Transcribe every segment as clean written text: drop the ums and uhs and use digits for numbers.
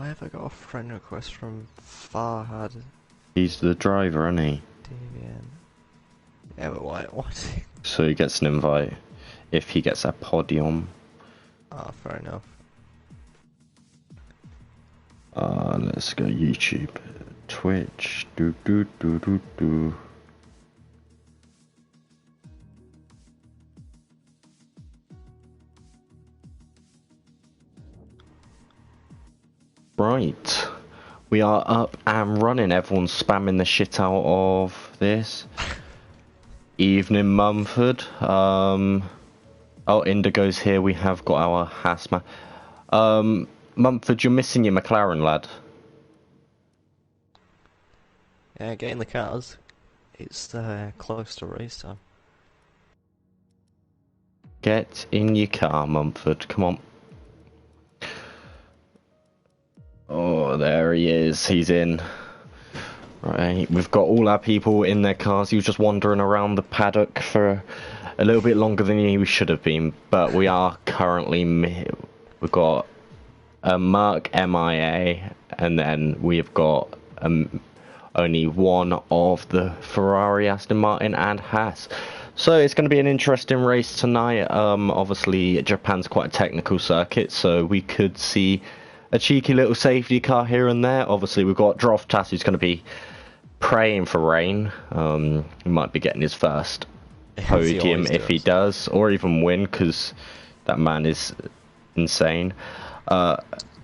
Why have I got a friend request from Farhad He's the driver, isn't he? Devian? Yeah, but why? What? So he gets an invite if he gets a podium. Ah, fair enough. Let's go YouTube, Twitch, do. Right, we are up and running. Everyone's spamming the shit out of this. Evening, Mumford. Oh, Indigo's here. We have got our Hasma. Mumford, you're missing your McLaren, lad. Yeah, get in the cars. It's close to race time. Get in your car, Mumford. Come on. Oh, there he is. He's in. Right, we've got all our people in their cars. He was just wandering around the paddock for a little bit longer than he should have been, but we are currently... We've got a Merc MIA, and then we've got only one of the Ferrari, Aston Martin, and Haas. So it's going to be an interesting race tonight. Obviously, Japan's quite a technical circuit, so we could see a cheeky little safety car here and there. Obviously, we've got Droftas, who's going to be praying for rain. He might be getting his first podium if he does, or even win, because that man is insane.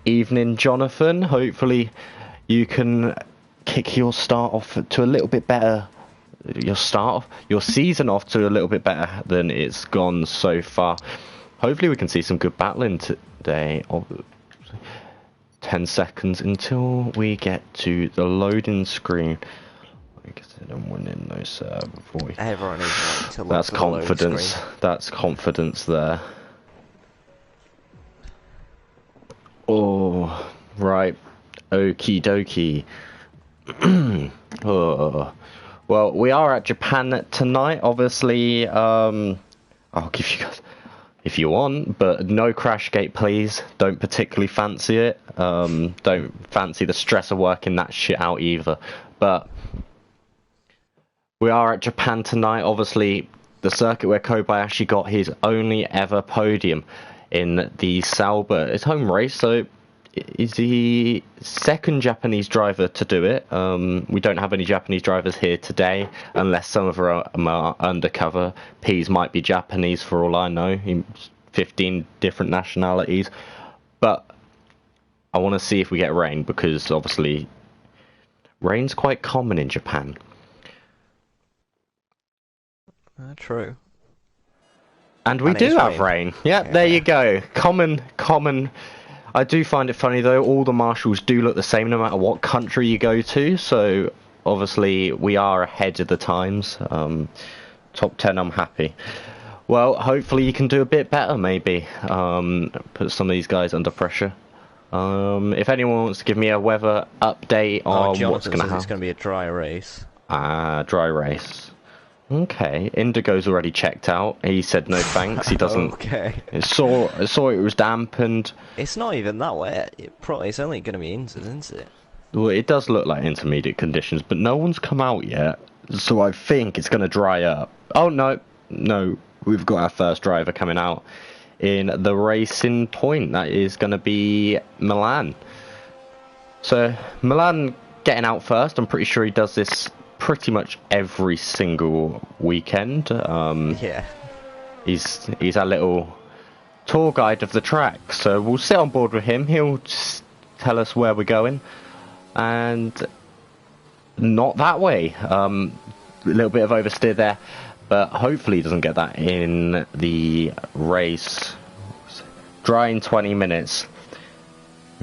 Evening, Jonathan. Hopefully you can kick your start off to a little bit better. Your season off to a little bit better than it's gone so far. Hopefully we can see some good battling today. 10 seconds until we get to the loading screen. I guess I'm winning those before we... Everyone is wanting to look That's at the loading confidence. screen. That's confidence there. Oh, right. Okie dokie. Oh. Well, we are at Japan tonight. Obviously, I'll give you guys, if you want, but no crash gate, please. Don't particularly fancy it. Don't fancy the stress of working that shit out either. But we are at Japan tonight. Obviously, the circuit where Kobayashi got his only ever podium in the Sauber. It's home race, so is the second Japanese driver to do it. We don't have any Japanese drivers here today, unless some of them are undercover. P's might be Japanese for all I know, 15 different nationalities. But I want to see if we get rain, because obviously rain's quite common in Japan. True. And we do have rain. Yeah, there you go. Common. I do find it funny though, all the marshals do look the same no matter what country you go to, so obviously we are ahead of the times. Top 10, I'm happy. Well, hopefully you can do a bit better, maybe. Put some of these guys under pressure. If anyone wants to give me a weather update on what's going to happen. It's going to be a dry race. Dry race. Okay, Indigo's already checked out. He said no thanks. He doesn't. Okay. Saw it was damp and. It's not even that wet. It's only going to be isn't it? Well, it does look like intermediate conditions, but no one's come out yet, so I think it's going to dry up. Oh no, we've got our first driver coming out in the racing point. That is going to be Milan. So Milan getting out first. I'm pretty sure he does this pretty much every single weekend. Yeah. He's our little tour guide of the track, so we'll sit on board with him. He'll just tell us where we're going, and not that way. A little bit of oversteer there, but hopefully he doesn't get that in the race. Dry in 20 minutes,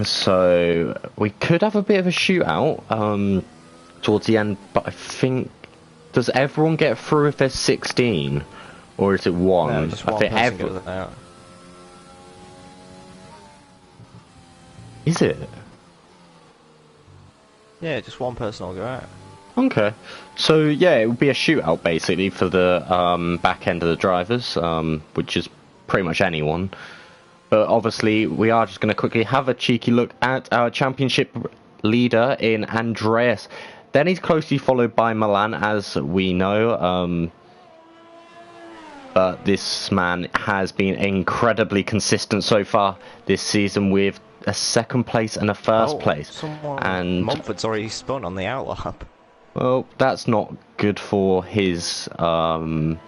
so we could have a bit of a shootout towards the end, but I think, does everyone get through if there's 16, or is it one? No, just one. I think goes out. Is it? Yeah, just one person will go out. Okay, so yeah, it would be a shootout basically for the back end of the drivers, which is pretty much anyone. But obviously, we are just going to quickly have a cheeky look at our championship leader in Andreas. Then he's closely followed by Milan, as we know. But this man has been incredibly consistent so far this season with a second place and a first place. And Mumford's already spun on the outlap. Well, that's not good for his hopes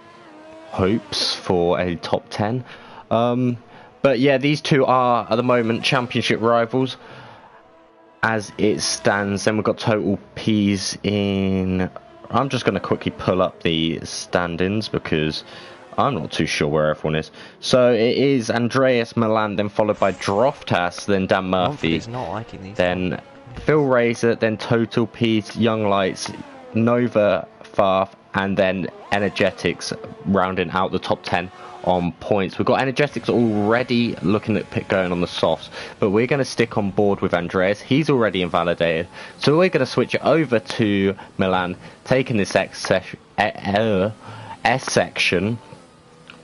for a top 10. But yeah, these two are at the moment championship rivals as it stands. Then we've got total P's in. I'm just going to quickly pull up the standings because I'm not too sure where everyone is. So it is Andreas, Milan, then followed by Droftas, then Dan Murphy, not liking these then Phil Razor, then Total Peace, Young Lights, Nova, Farf, and then Energetics rounding out the top 10 on points. We've got Energetics already looking at going on the softs, but we're going to stick on board with Andreas. He's already invalidated, so we're going to switch it over to Milan, taking this S section,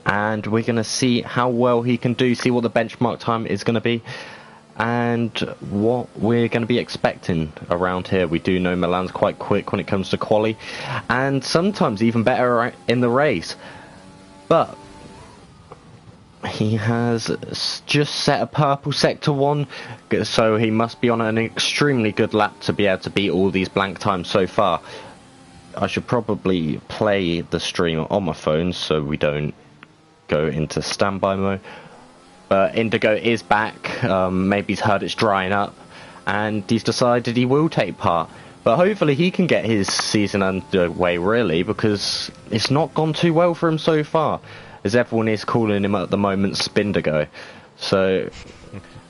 and we're going to see how well he can do, see what the benchmark time is going to be, and what we're going to be expecting around here. We do know Milan's quite quick when it comes to quali, and sometimes even better in the race, but he has just set a purple sector 1, so he must be on an extremely good lap to be able to beat all these blank times so far. I should probably play the stream on my phone so we don't go into standby mode. But Indigo is back. Maybe he's heard it's drying up and he's decided he will take part. But hopefully he can get his season underway, really, because it's not gone too well for him so far, as everyone is calling him at the moment Spindigo. So,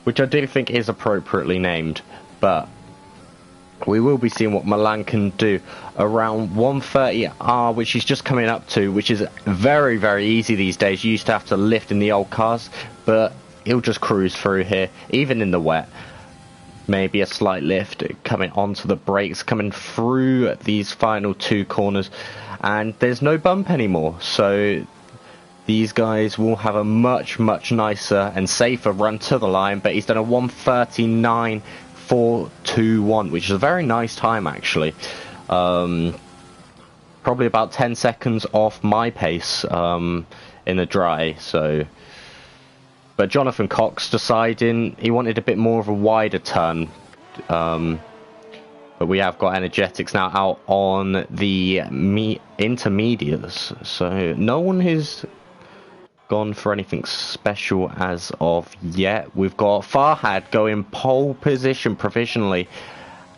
which I do think is appropriately named, but we will be seeing what Milan can do around 130R, which he's just coming up to, which is very, very easy these days. You used to have to lift in the old cars, but he'll just cruise through here, even in the wet. Maybe a slight lift coming onto the brakes, coming through these final two corners, and there's no bump anymore. So these guys will have a much, much nicer and safer run to the line, but he's done a 139.421, which is a very nice time, actually. Probably about 10 seconds off my pace in the dry, so. But Jonathan Cox deciding he wanted a bit more of a wider turn. But we have got Energetics now out on the intermediates, so no one has gone for anything special as of yet. We've got Farhad going pole position provisionally,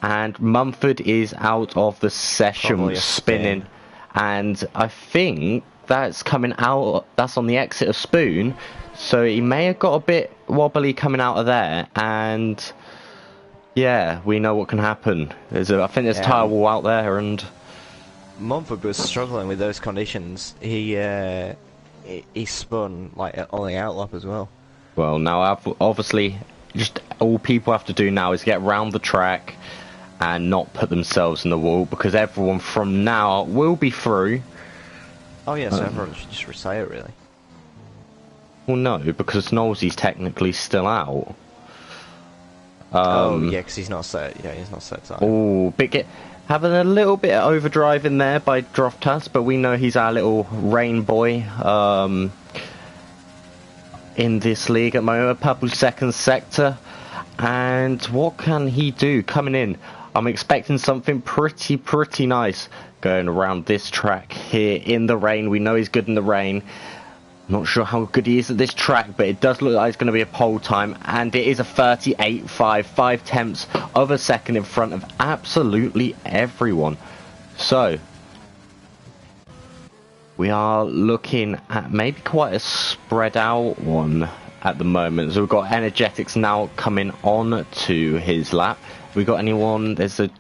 and Mumford is out of the session spinning, and I think that's coming out, that's on the exit of Spoon, so he may have got a bit wobbly coming out of there, and yeah, we know what can happen. I think there's tyre wall out there, and Mumford was struggling with those conditions. He spun like on the outlap as well. Well, now obviously just all people have to do now is get round the track and not put themselves in the wall, because everyone from now will be through. Oh yeah, so everyone should just retire, really. Well, no, because Knowlesy's technically still out. Oh yeah, because he's not set. Yeah, he's not set time. Oh, having a little bit of overdrive in there by Droftas, but we know he's our little rain boy in this league at the moment. Purple second sector, and what can he do coming in? I'm expecting something pretty nice going around this track here in the rain. We know he's good in the rain. Not sure how good he is at this track, but it does look like it's going to be a pole time, and it is a 38.5, 5 tenths of a second in front of absolutely everyone. So we are looking at maybe quite a spread out one at the moment. So we've got Energetics now coming on to his lap. We got anyone? There's a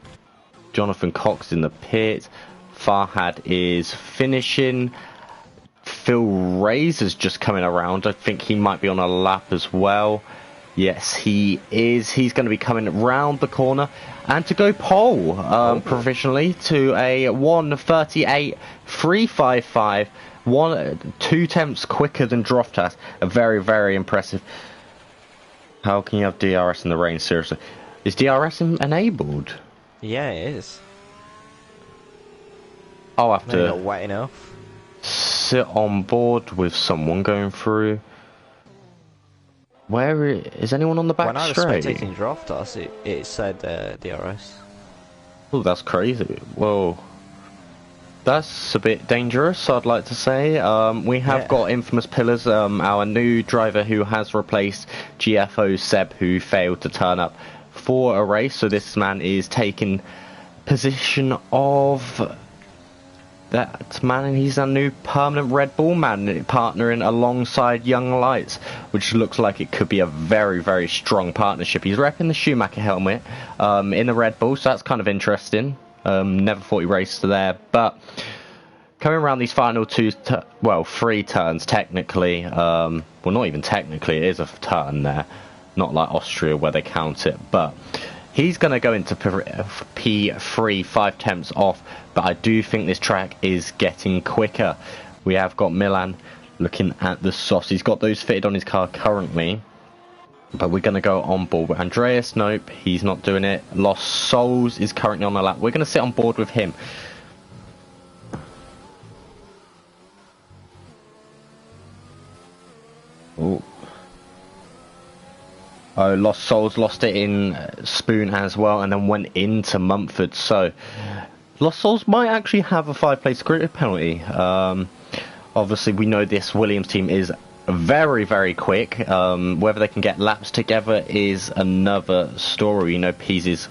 Jonathan Cox in the pit. Farhad is finishing. Phil Razor's just coming around. I think he might be on a lap as well. Yes, he is. He's going to be coming round the corner and to go pole provisionally to a 1:38.355, 2 tenths quicker than Droftas. A very, very impressive How can you have DRS in the rain? Seriously, is DRS enabled? Yeah, it is. I'll have Maybe not to wet enough. sit on board with someone going through. Where is anyone on the back When I was straight? spectating draft us, it said DRS. Oh, that's crazy. Whoa. That's a bit dangerous, I'd like to say. We have Yeah. got Infamous Pillars, our new driver who has replaced GFO Seb, who failed to turn up for a race. So this man is taking position of that man, and he's our new permanent Red Bull man, partnering alongside Young Lights, which looks like it could be a very, very strong partnership. He's repping the Schumacher helmet in the Red Bull, so that's kind of interesting. Never thought he raced there, but coming around these final three turns, technically, well, not even technically, it is a turn there, not like Austria where they count it, but he's going to go into P3 5 tenths off, but I do think this track is getting quicker. We have got Milan looking at the softs. He's got those fitted on his car currently, but we're going to go on board with Andreas. Nope, he's not doing it. Lost Souls is currently on the lap. We're going to sit on board with him. Oh, Lost Souls lost it in Spoon as well, and then went into Mumford. So Lost Souls might actually have a 5-place grid penalty. Obviously, we know this Williams team is very, very quick. Whether they can get laps together is another story. You know, Pease is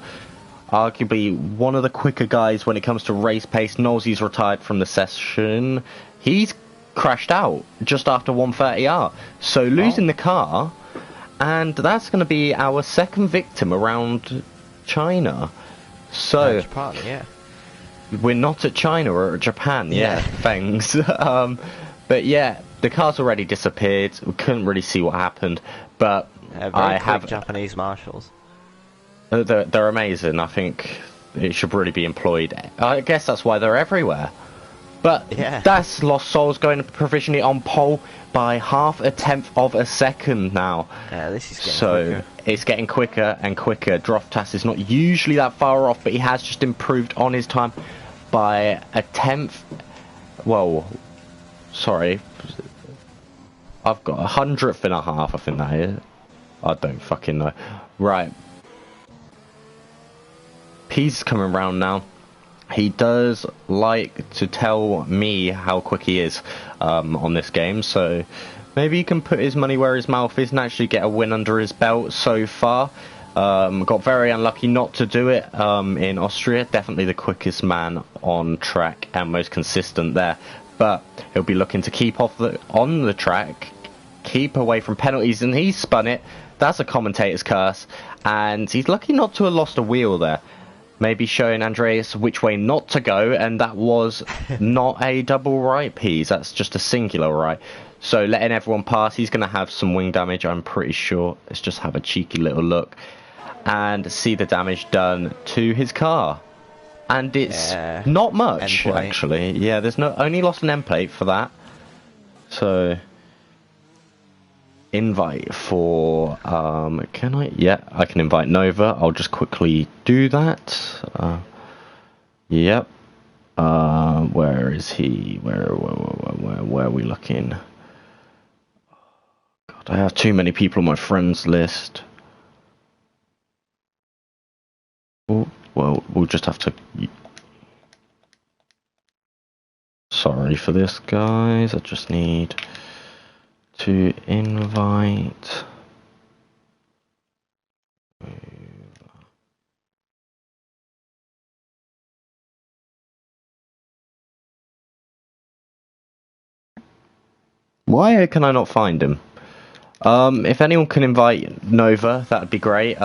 arguably one of the quicker guys when it comes to race pace. Knowlesy's retired from the session. He's crashed out just after 130R. So losing the car, and that's going to be our second victim around China. So Japan, yeah. we're not at China, we're at Japan. Yeah, thanks. But yeah, the car's already disappeared. We couldn't really see what happened, but Very quick Japanese marshals. They're amazing. I think it should really be employed. I guess that's why they're everywhere. But that's Lost Souls going provisionally on pole by 0.5 tenth of a second now. Yeah, this is getting quicker. It's getting quicker and quicker. Droftas is not usually that far off, but he has just improved on his time by 1/10. Well, sorry. I've got 100th and a half, I think that is. I don't fucking know. Right. Pease coming round now. He does like to tell me how quick he is on this game, so maybe he can put his money where his mouth is and actually get a win under his belt so far. Got very unlucky not to do it in Austria. Definitely the quickest man on track and most consistent there. But he'll be looking to keep on the track, keep away from penalties, and he spun it. That's a commentator's curse, and he's lucky not to have lost a wheel there. Maybe showing Andreas which way not to go, and that was not a double right piece. That's just a singular right. So letting everyone pass, he's going to have some wing damage, I'm pretty sure. Let's just have a cheeky little look and see the damage done to his car. And it's not much, actually. Yeah, there's only lost an end plate for that. So invite for can I? Yeah, I can invite Nova. I'll just quickly do that. Yep. Where is he? Where are we looking? God, I have too many people on my friends list. Oh, well, we'll just have to. Sorry for this, guys. I just need to invite. Why can I not find him? If anyone can invite Nova, that'd be great.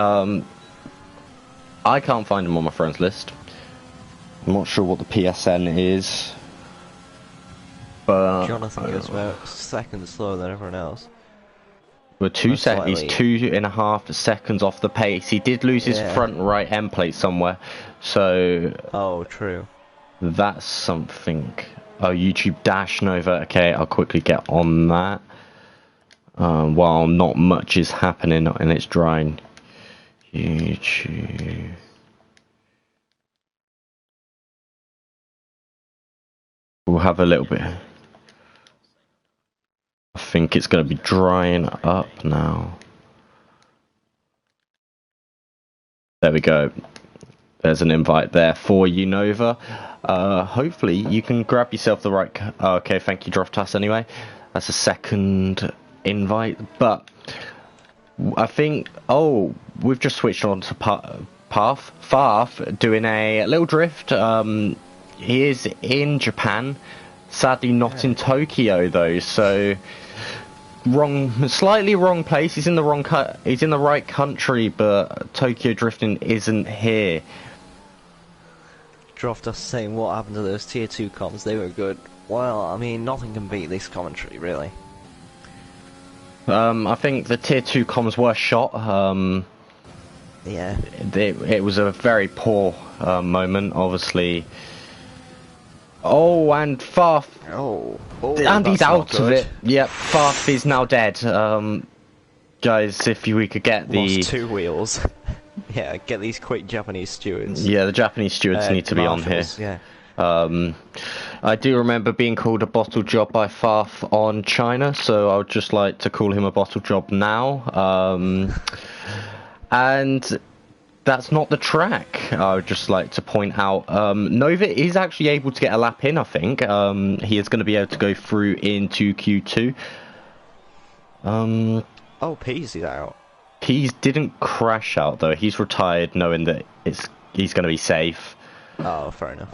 I can't find him on my friends list. I'm not sure what the PSN is. But Jonathan goes about seconds slower than everyone else. We're he's 2.5 seconds off the pace. He did lose his front right end plate somewhere. So oh, true. That's something. Oh, YouTube dash Nova. Okay, I'll quickly get on that. while not much is happening and it's drying. YouTube. We'll have a little bit. I think it's going to be drying up now. There we go. There's an invite there for you, Nova. Hopefully you can grab yourself the right... okay, thank you, Droftas, anyway. That's a second invite. But I think... Oh, we've just switched on to Farf doing a little drift. He is in Japan. Sadly not in Tokyo, though, so... slightly wrong place. He's in the right country, but Tokyo drifting isn't here. Dropped us saying what happened to those tier 2 comms, they were good. Well, I mean, nothing can beat this commentary, really. I think the tier 2 comms were shot. Yeah. It was a very poor moment, obviously. Oh, and Farf. Oh, and he's out of it. Yep, Farf is now dead. Guys, if we could get the... Lost 2 wheels. Yeah, get these quick Japanese stewards. Yeah, the Japanese stewards need to be on here. Yeah. I do remember being called a bottle job by Farf on China, so I would just like to call him a bottle job now. And that's not the track. I would just like to point out. Nova is actually able to get a lap in, I think. He is going to be able to go through into Q2. Oh, Pease is out. He didn't crash out though. He's retired, knowing that he's going to be safe. Oh, fair enough.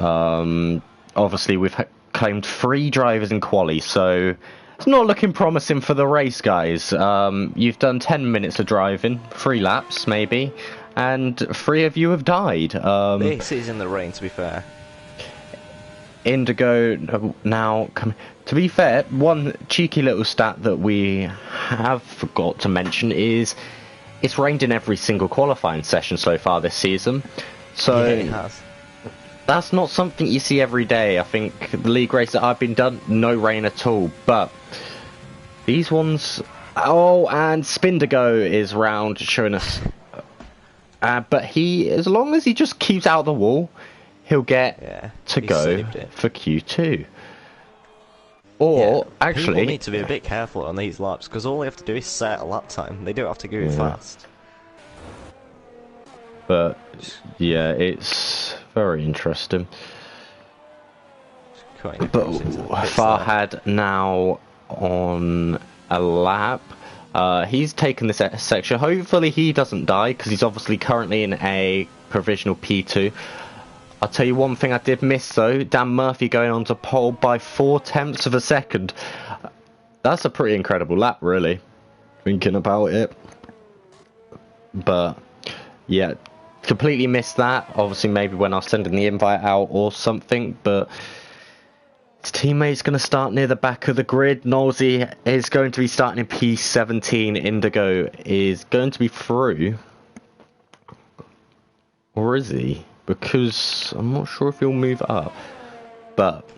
Obviously, we've claimed 3 drivers in quali, so it's not looking promising for the race, guys. You've done 10 minutes of driving, 3 laps maybe, and 3 of you have died. This is in the rain, to be fair. Indigo now coming. To be fair, one cheeky little stat that we have forgot to mention is it's rained in every single qualifying session so far this season. So yeah, it has. That's not something you see every day. I think the league race that I've been done, no rain at all. But these ones... Oh, and Spindigo is round showing us... but he, as long as he just keeps out the wall, he'll get to go for Q2. Or, actually... People need to be a bit careful on these laps, because all they have to do is set a lap time. They don't have to go fast. But, yeah, it's very interesting. But Farhad now on a lap. He's taken this section. Hopefully he doesn't die, because he's obviously currently in a provisional P2. I'll tell you one thing I did miss though. Dan Murphy going on to pole by 0.4 of a second. That's a pretty incredible lap, really, thinking about it. But, yeah, completely missed that. Obviously, maybe when I was sending the invite out or something, but his teammate's going to start near the back of the grid. Nolsey is going to be starting in P17. Indigo is going to be through. Or is he? Because I'm not sure if he'll move up. But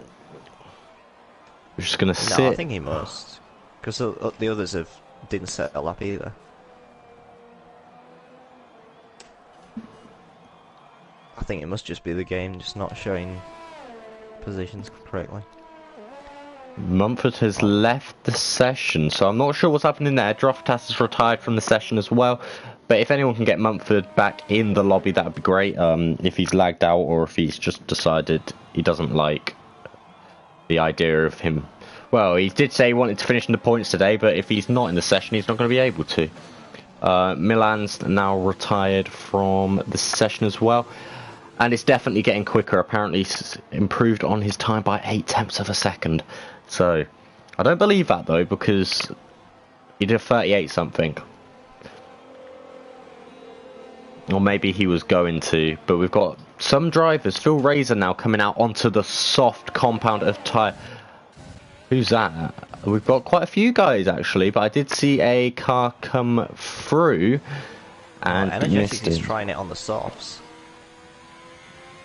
we're just going to sit. No, I think he must. Because the others didn't set a lap either. I think it must just be the game just not showing positions correctly. Mumford has left the session, so I'm not sure what's happening there. Droftas has retired from the session as well. But if anyone can get Mumford back in the lobby, that would be great. If he's lagged out or if he's just decided he doesn't like the idea of him. Well, he did say he wanted to finish in the points today, but if he's not in the session, he's not going to be able to. Milan's now retired from the session as well. And it's definitely getting quicker. Apparently he's improved on his time by 0.8 of a second. So, I don't believe that though, because he did 38 something. Or maybe he was going to, but we've got some drivers. Phil Razor now coming out onto the soft compound of tyre. Who's that? We've got quite a few guys actually, but I did see a car come through and Energetic is trying it on the softs.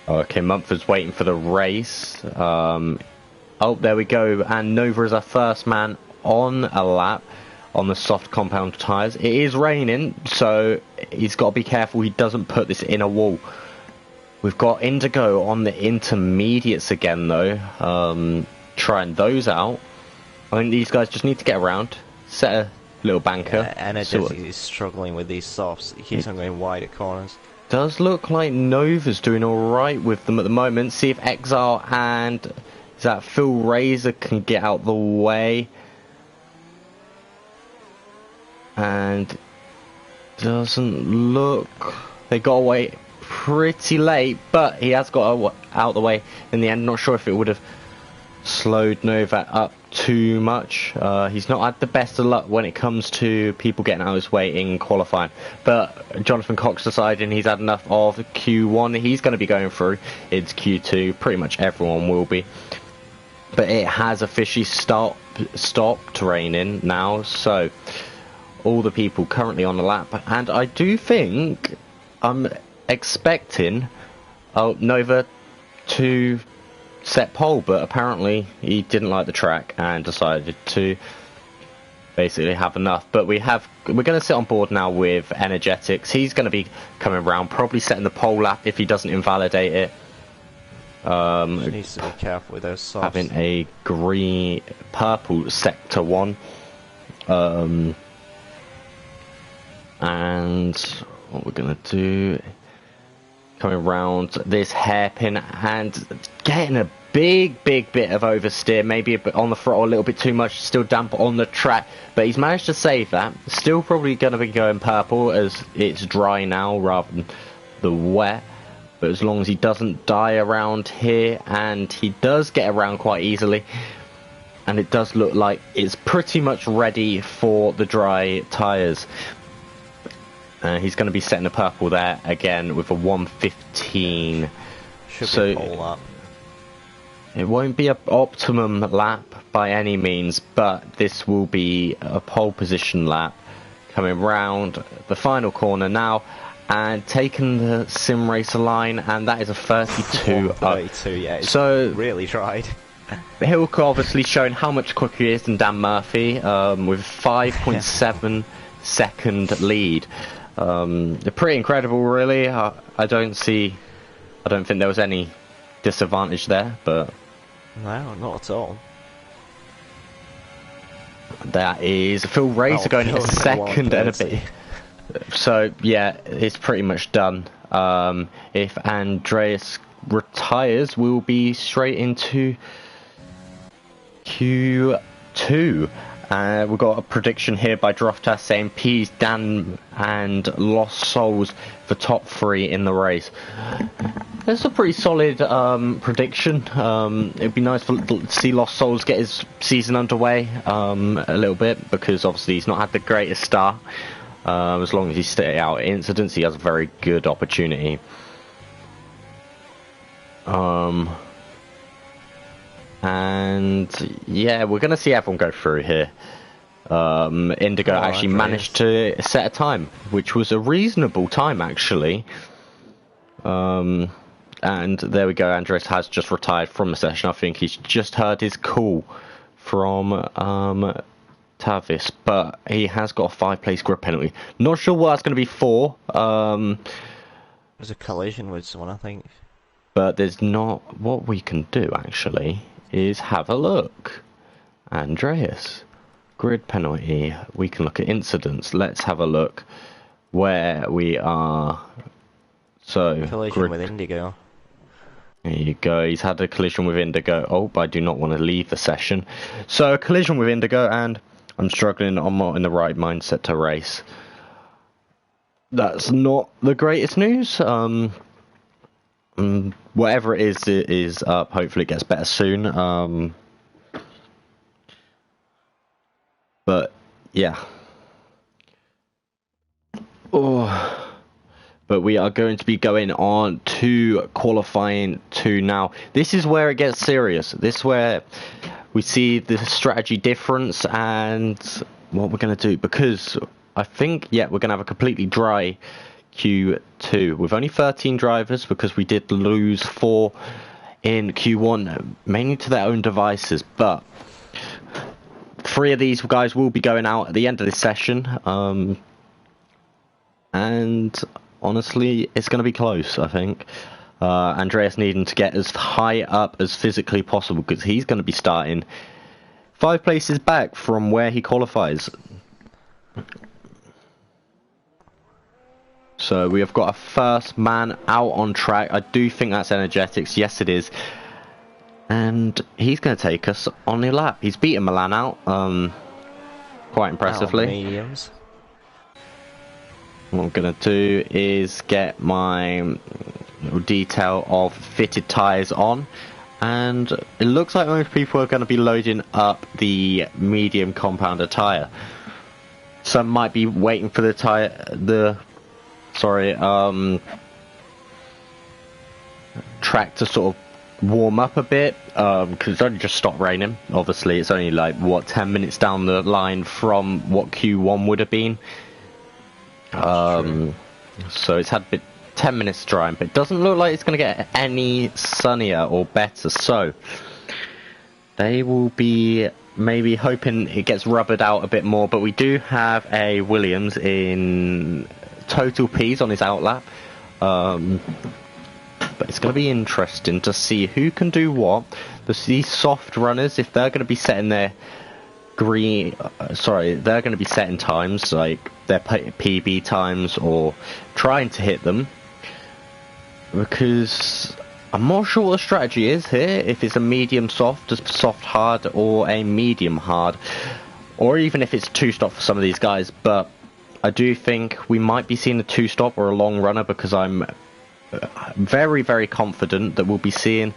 Okay, Mumford's waiting for the race. Oh, there we go. And Nova is our first man on a lap. on the soft compound tyres. It is raining, so he's got to be careful he doesn't put this in a wall. We've got Indigo on the intermediates again, though, trying those out. I think these guys just need to get around, set a little banker. Yeah, Energetic is struggling with these softs. He keeps on going wide at corners. Does look like Nova's doing alright with them at the moment. See if Exile and is that Phil Razor can get out the way. And doesn't look... They got away pretty late, but he has got out the way in the end. Not sure if it would have slowed Nova up too much. He's not had the best of luck when it comes to people getting out of his way in qualifying, but Jonathan Cox deciding he's had enough of Q1. He's going to be going through into Q2. Pretty much everyone will be, but it has officially stopped raining now, so all the people currently on the lap, and I do think I'm expecting Nova to set pole, but apparently he didn't like the track and decided to basically have enough. But we're going to sit on board now with Energetics. He's going to be coming around, probably setting the pole lap if he doesn't invalidate it. Just needs to be careful with those softs. Having a purple sector 1. And what we're going to do, coming around this hairpin and getting a big bit of oversteer, maybe a bit on the throttle, a little bit too much, still damp on the track, but he's managed to save that. Still probably going to be going purple as it's dry now rather than the wet, but as long as he doesn't die around here, and he does get around quite easily, and it does look like it's pretty much ready for the dry tyres. He's going to be setting the purple there again with a 1:15. Should be a pole lap. It won't be an optimum lap by any means, but this will be a pole position lap. Coming round the final corner now and taking the sim racer line, and that is a 32. 32, yeah. It's so really tried. Hilke obviously showing how much quicker he is than Dan Murphy, with 5.7 second lead. Pretty incredible, really. I don't think there was any disadvantage there, but no, not at all. That is Phil Razor going in a second and a bit. So yeah, it's pretty much done. If Andreas retires, we'll be straight into Q2. We've got a prediction here by Droftas saying Peas, Dan and Lost Souls for top 3 in the race. That's a pretty solid prediction. It'd be nice to see Lost Souls get his season underway a little bit, because obviously he's not had the greatest start. As long as he stays out incidents, he has a very good opportunity. And yeah, we're going to see everyone go through here. Indigo actually managed to set a time, which was a reasonable time actually. And there we go, Andres has just retired from the session. I think he's just heard his call from Tavis, but he has got a 5-place grid penalty. Not sure what that's going to be for. There's a collision with someone, I think. But there's not. What we can do actually is have a look. Andreas, grid penalty. We can look at incidents. Let's have a look where we are. So collision with Indigo. There you go. He's had a collision with Indigo. Oh, but I do not want to leave the session. So a collision with Indigo, and I'm struggling. I'm not in the right mindset to race. That's not the greatest news. Whatever it is up. Hopefully it gets better soon. But yeah. Oh. But we are going to be going on to qualifying 2 now. This is where it gets serious. This is where we see the strategy difference and what we're going to do. Because I think, yeah, we're going to have a completely dry Q2 with only 13 drivers, because we did lose 4 in Q1, mainly to their own devices. But 3 of these guys will be going out at the end of this session. And honestly, it's going to be close, I think. Andreas needing to get as high up as physically possible because he's going to be starting 5 places back from where he qualifies. So we have got a first man out on track. I do think that's Energetics. Yes, it is. And he's going to take us on the lap. He's beaten Milan out quite impressively. Mediums. What I'm going to do is get my detail of fitted tyres on. And it looks like most people are going to be loading up the medium compounder tyre. Some might be waiting for the track to sort of warm up a bit, because it's only just stopped raining. Obviously, it's only like, what, 10 minutes down the line from what Q1 would have been. So it's had 10 minutes drying, but it doesn't look like it's going to get any sunnier or better. So they will be maybe hoping it gets rubbered out a bit more. But we do have a Williams in total Ps on his outlap. But it's going to be interesting to see who can do what. These soft runners, if they're going to be setting their they're going to be setting times, like their PB times, or trying to hit them. Because I'm not sure what the strategy is here, if it's a medium soft, a soft hard, or a medium hard, or even if it's 2-stop for some of these guys. But I do think we might be seeing a 2-stop or a long runner, because I'm very, very confident that we'll be seeing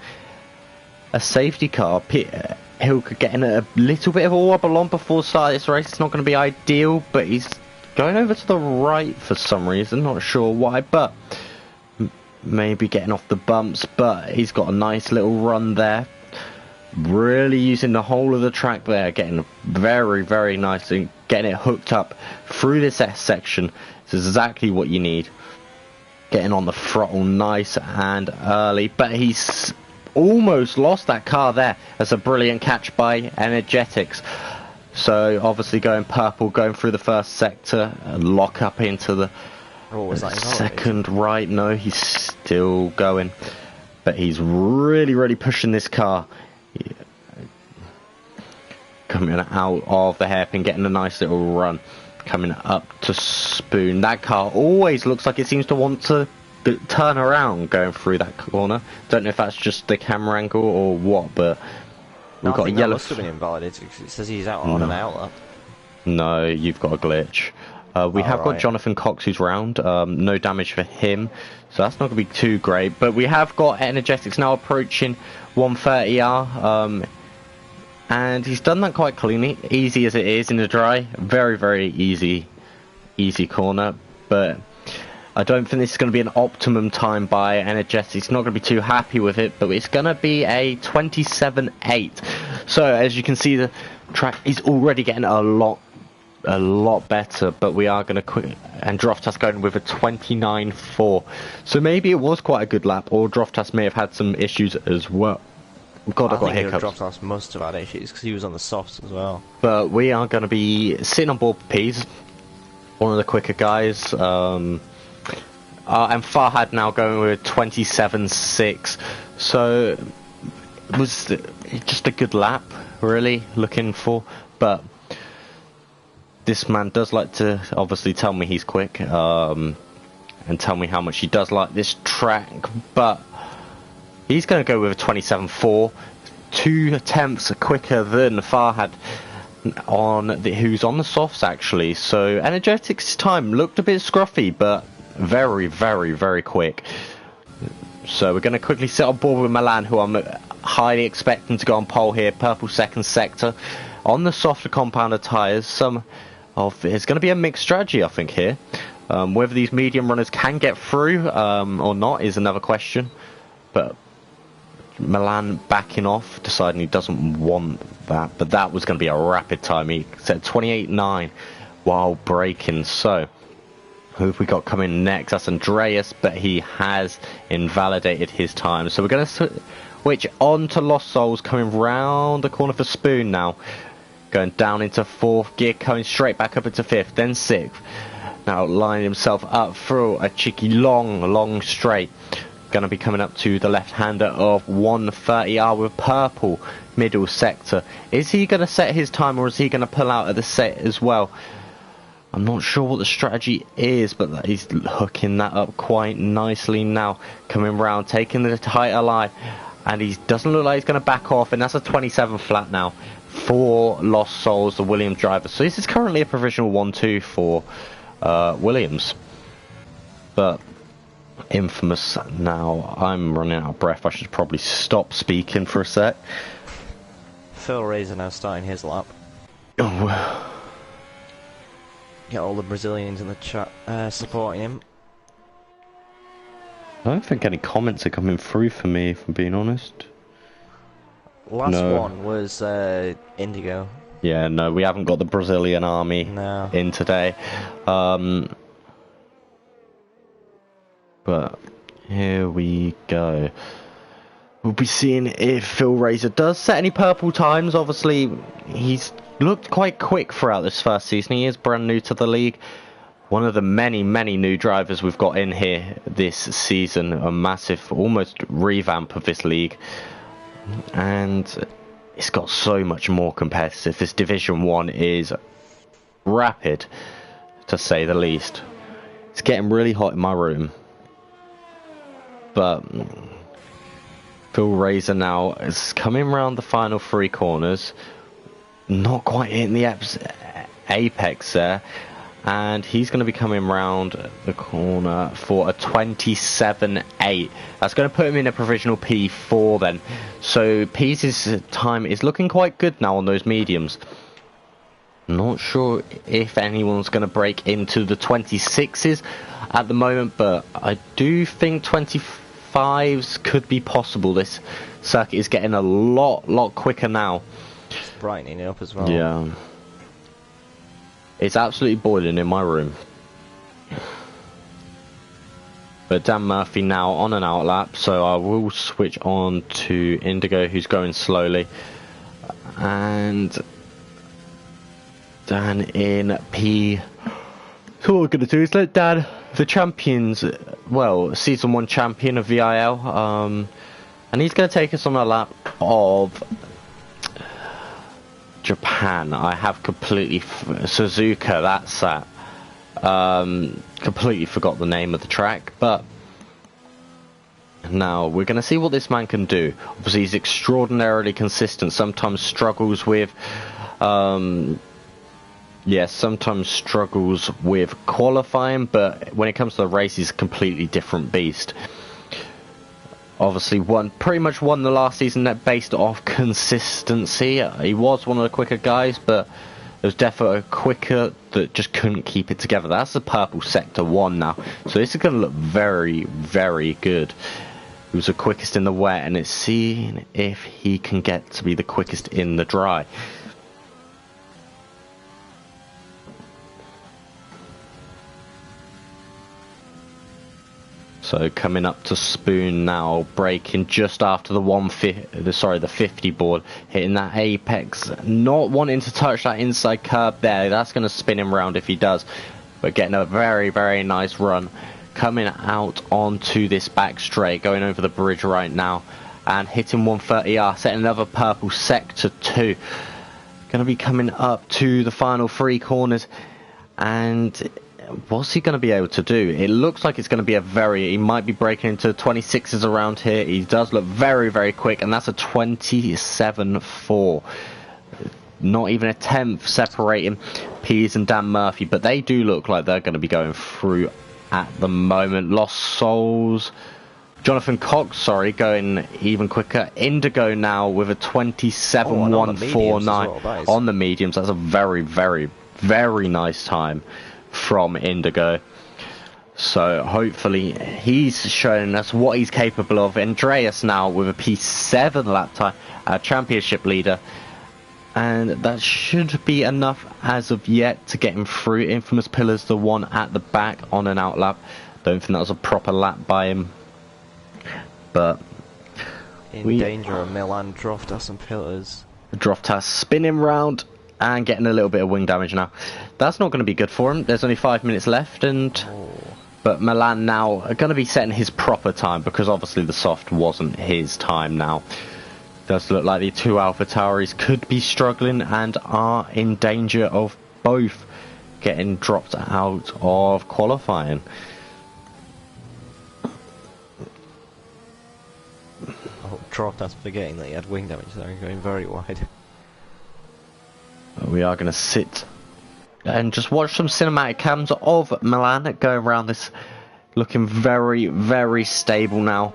a safety car. He'll get in a little bit of a wobble on before the start of this race. It's not going to be ideal, but he's going over to the right for some reason, not sure why, but maybe getting off the bumps. But he's got a nice little run there, really using the whole of the track there, getting very, very nicely, getting it hooked up through this S section. This is exactly what you need. Getting on the throttle nice and early, but he's almost lost that car there. That's a brilliant catch by Energetics. So obviously going purple, going through the first sector, lock up into the second right. No, he's still going, but he's really, really pushing this car. Coming out of the hairpin, getting a nice little run. Coming up to Spoon. That car always looks like it seems to want to turn around going through that corner. Don't know if that's just the camera angle or what, but we've got a yellow. Must have been invalidated because it says he's out on an outlet. No, you've got a glitch. We have got Jonathan Cox who's round. No damage for him, so that's not going to be too great. But we have got Energetics now approaching 130R. And he's done that quite cleanly, easy as it is in the dry. Very, very easy corner. But I don't think this is going to be an optimum time by Energetics. He's not going to be too happy with it, but it's going to be a 27.8. So as you can see, the track is already getting a lot better. But we are going to quit, and Droftas going with a 29.4. So maybe it was quite a good lap, or Droftas may have had some issues as well. God, I got hiccups. Droftas must have had issues because he was on the softs as well. But we are going to be sitting on board P's, one of the quicker guys. And Farhad now going with 27.6. So it was just a good lap, really, looking for. But this man does like to obviously tell me he's quick, and tell me how much he does like this track. But he's going to go with a 27.4, 2 attempts quicker than Farhad who's on the softs actually. So Energetics' time looked a bit scruffy, but very, very, very quick. So we're going to quickly sit on board with Milan, who I'm highly expecting to go on pole here. Purple second sector on the softer compounder tyres. It's going to be a mixed strategy, I think, here. Whether these medium runners can get through or not is another question. But Milan backing off, deciding he doesn't want that. But that was going to be a rapid time. He said 28.9 while braking. So who have we got coming next? That's Andreas, but he has invalidated his time. So we're going to switch on to Lost Souls, coming round the corner for Spoon now. going down into 4th gear, coming straight back up into 5th, then 6th. Now lining himself up through a cheeky long straight. Going to be coming up to the left-hander of 130R with purple middle sector. Is he going to set his time, or is he going to pull out at the set as well? I'm not sure what the strategy is, but he's hooking that up quite nicely now. Coming round, taking the tighter line, and he doesn't look like he's going to back off, and that's a 27 flat now. 4 lost souls, the Williams driver. So this is currently a provisional 1-2 for Williams. But infamous now. I'm running out of breath. I should probably stop speaking for a sec. Phil Razor now starting his lap. Oh. Get all the Brazilians in the chat supporting him. I don't think any comments are coming through for me, if I'm being honest. Last one was Indigo. Yeah, no, we haven't got the Brazilian army in today. But here we go. We'll be seeing if Phil Razor does set any purple times. Obviously, he's looked quite quick throughout this first season. He is brand new to the league. One of the many new drivers we've got in here this season. A massive, almost revamp of this league. And it's got so much more competitive. This Division 1 is rapid, to say the least. It's getting really hot in my room. But Phil Razor now is coming around the final 3 corners. Not quite hitting the apex there. And he's going to be coming round the corner for a 27.8. That's going to put him in a provisional P4 then. So Pease's time is looking quite good now on those mediums. Not sure if anyone's going to break into the 26s at the moment, but I do think 25s could be possible. This circuit is getting a lot quicker now. It's brightening up as well. Yeah. It's absolutely boiling in my room. But Dan Murphy now on an outlap, so I will switch on to Indigo, who's going slowly. And Dan in P. So what we're going to do is let Dan, the champions, well, Season 1 champion of VIL, and he's going to take us on a lap of Japan. I have completely Suzuka, that's that. Completely forgot the name of the track, but now we're going to see what this man can do. Obviously he's extraordinarily consistent, sometimes struggles with sometimes struggles with qualifying, but when it comes to the race he's a completely different beast. Obviously pretty much won the last season based off consistency. He was one of the quicker guys, but there was definitely a quicker that just couldn't keep it together. That's the purple sector 1 now, so this is going to look very good. He was the quickest in the wet, and it's seeing if he can get to be the quickest in the dry. So coming up to Spoon now, braking just after the 50 board, hitting that apex, not wanting to touch that inside curb there. That's going to spin him round if he does, but getting a very nice run. Coming out onto this back straight, going over the bridge right now, and hitting 130R, setting another purple sector 2. Going to be coming up to the final 3 corners, and what's he going to be able to do? It looks like it's going to be he might be breaking into 26s around here. He does look very quick, and that's a 27.4. Not even a tenth separating Pease and Dan Murphy, but they do look like they're going to be going through at the moment. Lost Souls, Jonathan Cox, sorry, going even quicker. Indigo now with a 27.149 on the mediums. That's a very nice time from Indigo. So hopefully he's shown us what he's capable of. Andreas now with a P7 lap time, championship leader, and that should be enough as of yet to get him through. Infamous Pillars, the one at the back on an outlap. Don't think that was a proper lap by him, but in danger of Milan Droftas and Pillars. Droftas spinning round And getting a little bit of wing damage now. That's not going to be good for him. There's only 5 minutes left, but Milan now are going to be setting his proper time, because obviously the soft wasn't his time now. Does look like the two Alpha Tauris could be struggling and are in danger of both getting dropped out of qualifying. Oh, dropped out, forgetting that he had wing damage there and going very wide. We are going to sit and just watch some cinematic cams of Milan going around this, looking very, very stable now.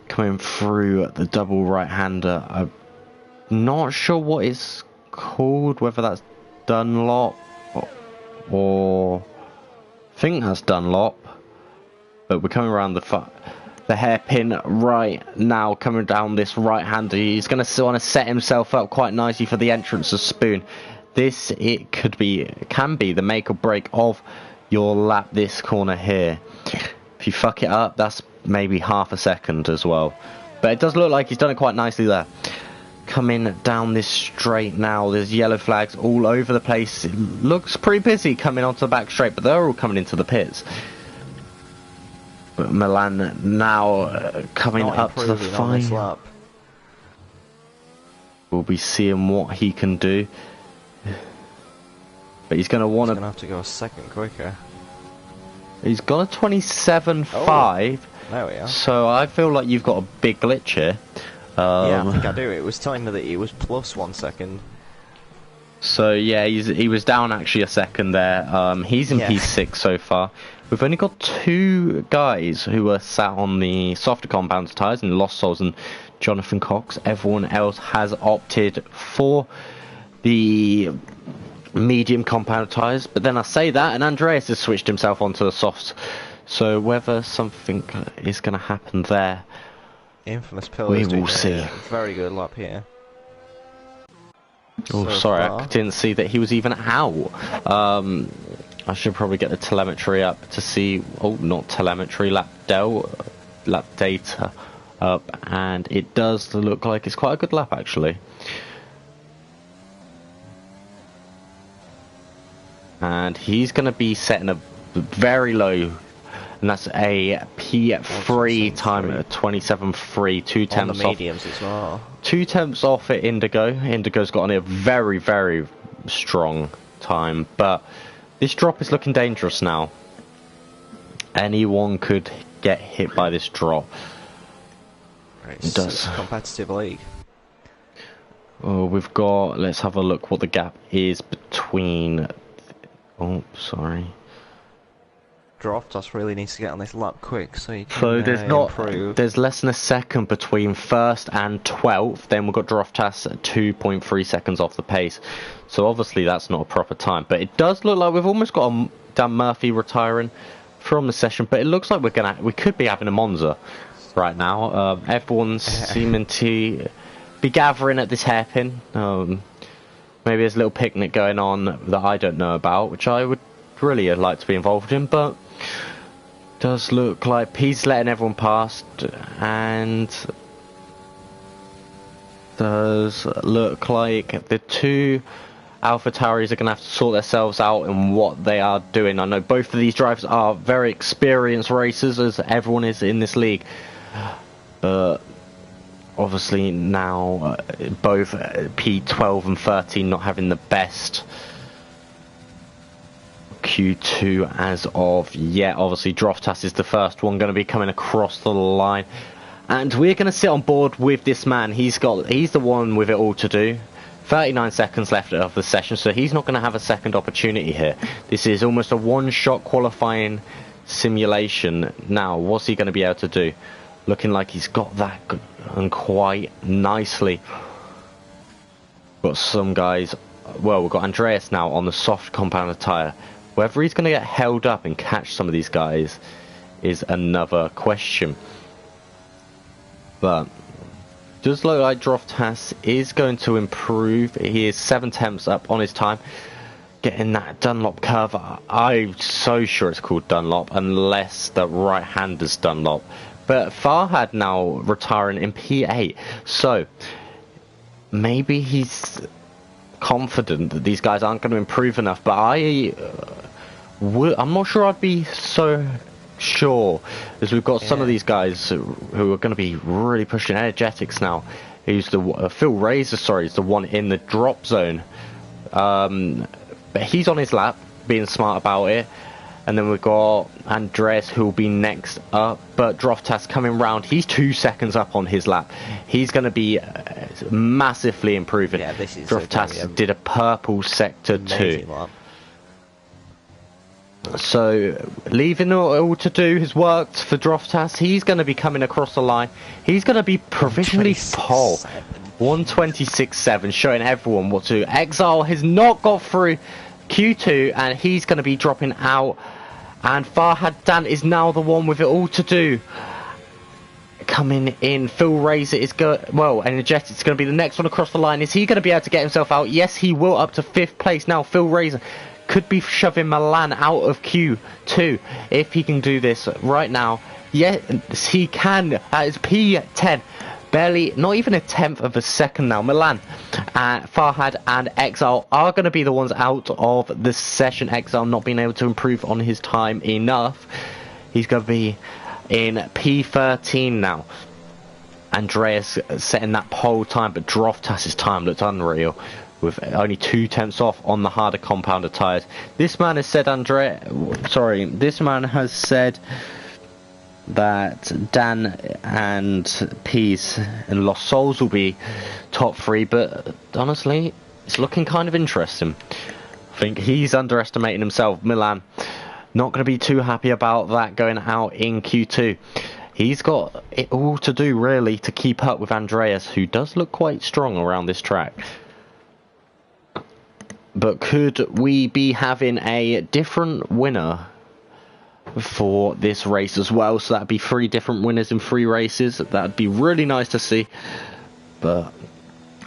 Coming through the double right-hander. I'm not sure what it's called, whether that's Dunlop or I think that's Dunlop. But we're coming around the hairpin right now, coming down this right-hander. He's going to want to set himself up quite nicely for the entrance of Spoon. This, it can be the make or break of your lap, this corner here. If you fuck it up, that's maybe half a second as well. But it does look like he's done it quite nicely there. Coming down this straight now, there's yellow flags all over the place. It looks pretty busy coming onto the back straight, but they're all coming into the pits. But Milan now coming up to the final lap. We'll be seeing what he can do. But he's going to want to... He's going to have to go a second quicker. He's got a 27.5. There we are. So I feel like you've got a big glitch here. Yeah, I think I do. It was telling me that he was plus 1 second. So yeah, he was down actually a second there. He's in P6 so far. We've only got 2 guys who are sat on the softer compound tyres, and Lost Souls and Jonathan Cox. Everyone else has opted for the medium compound tyres. But then I say that, and Andreas has switched himself onto the softs. So whether something is going to happen there, Infamous Pill we is doing will see. A very good lap here. Oh, So sorry, far. I didn't see that he was even out. I should probably get the telemetry up to see. Oh, not telemetry, lap data up, and it does look like it's quite a good lap actually. And he's going to be setting a very low, and that's a P3 time at 27.3, 2 temps On the off. mediums as well. 2 temps off at Indigo. Indigo's got on a very, very strong time, but this drop is looking dangerous now. Anyone could get hit by this drop. It does. Competitive league. Oh, we've got. Let's have a look what the gap is between. Oh, sorry. Droftos really needs to get on this lap quick, so he can So there's improve. there's less than a second between 1st and 12th. Then we've got Droftas at 2.3 seconds off the pace. So obviously that's not a proper time. But it does look like we've almost got Dan Murphy retiring from the session. But it looks like we could be having a Monza right now. Everyone's seeming to be gathering at this hairpin. Maybe there's a little picnic going on that I don't know about, which I would really like to be involved in, but does look like he's letting everyone past, and does look like the 2 Alpha Tauris are going to have to sort themselves out in what they are doing. I know both of these drivers are very experienced racers, as everyone is in this league, but obviously now both P12 and 13 not having the best Q2 as of yet. Obviously Droftas is the first one going to be coming across the line, and we're going to sit on board with this man. He's the one with it all to do. 39 seconds left of the session, so he's not going to have a second opportunity here. This is almost a one-shot qualifying simulation. Now what's he going to be able to do? Looking like he's got that and quite nicely. Got some guys. Well, we've got Andreas now on the soft compound tyre. Whether he's going to get held up and catch some of these guys is another question. But does look like Droftas is going to improve. He is 7 temps up on his time. Getting that Dunlop curve. I'm so sure it's called Dunlop, unless the right-hander's Dunlop. But Farhad now retiring in P8. So maybe he's confident that these guys aren't going to improve enough, but I'm not sure I'd be so sure, as we've got some of these guys who are going to be really pushing energetics now. Who's the Phil Razor? Sorry, is the one in the drop zone. But he's on his lap, being smart about it. And then we've got Andreas, who will be next up. But Droftas coming round. He's 2 seconds up on his lap. He's going to be massively improving. Yeah, this is Droftas did a purple sector 2. Lap. So, leaving all to do has worked for Droftas. He's going to be coming across the line. He's going to be provisionally pole. 126.7, showing everyone what to do. Exile has not got through Q2, and he's going to be dropping out. And Farhad Dan is now the one with it all to do. Coming in, Phil Razor is Energetic's going to be the next one across the line. Is he going to be able to get himself out? Yes, he will, up to 5th place. Now, Phil Razor could be shoving Milan out of Q2 if he can do this right now. Yes, he can. That is P10. Barely, not even a 1/10 of a second now. Milan, Farhad and Exile are going to be the ones out of the session. Exile not being able to improve on his time enough. He's going to be in P13 now. Andreas setting that pole time, but Droftas' time looked unreal, with only 2/10 off on the harder compounder tyres. This man has said that Dan and Peace and Lost Souls will be top 3, but honestly, it's looking kind of interesting. I think he's underestimating himself. Milan, not going to be too happy about that going out in Q2. He's got it all to do, really, to keep up with Andreas, who does look quite strong around this track. But could we be having a different winner for this race as well? So that'd be 3 different winners in 3 races. That'd be really nice to see. But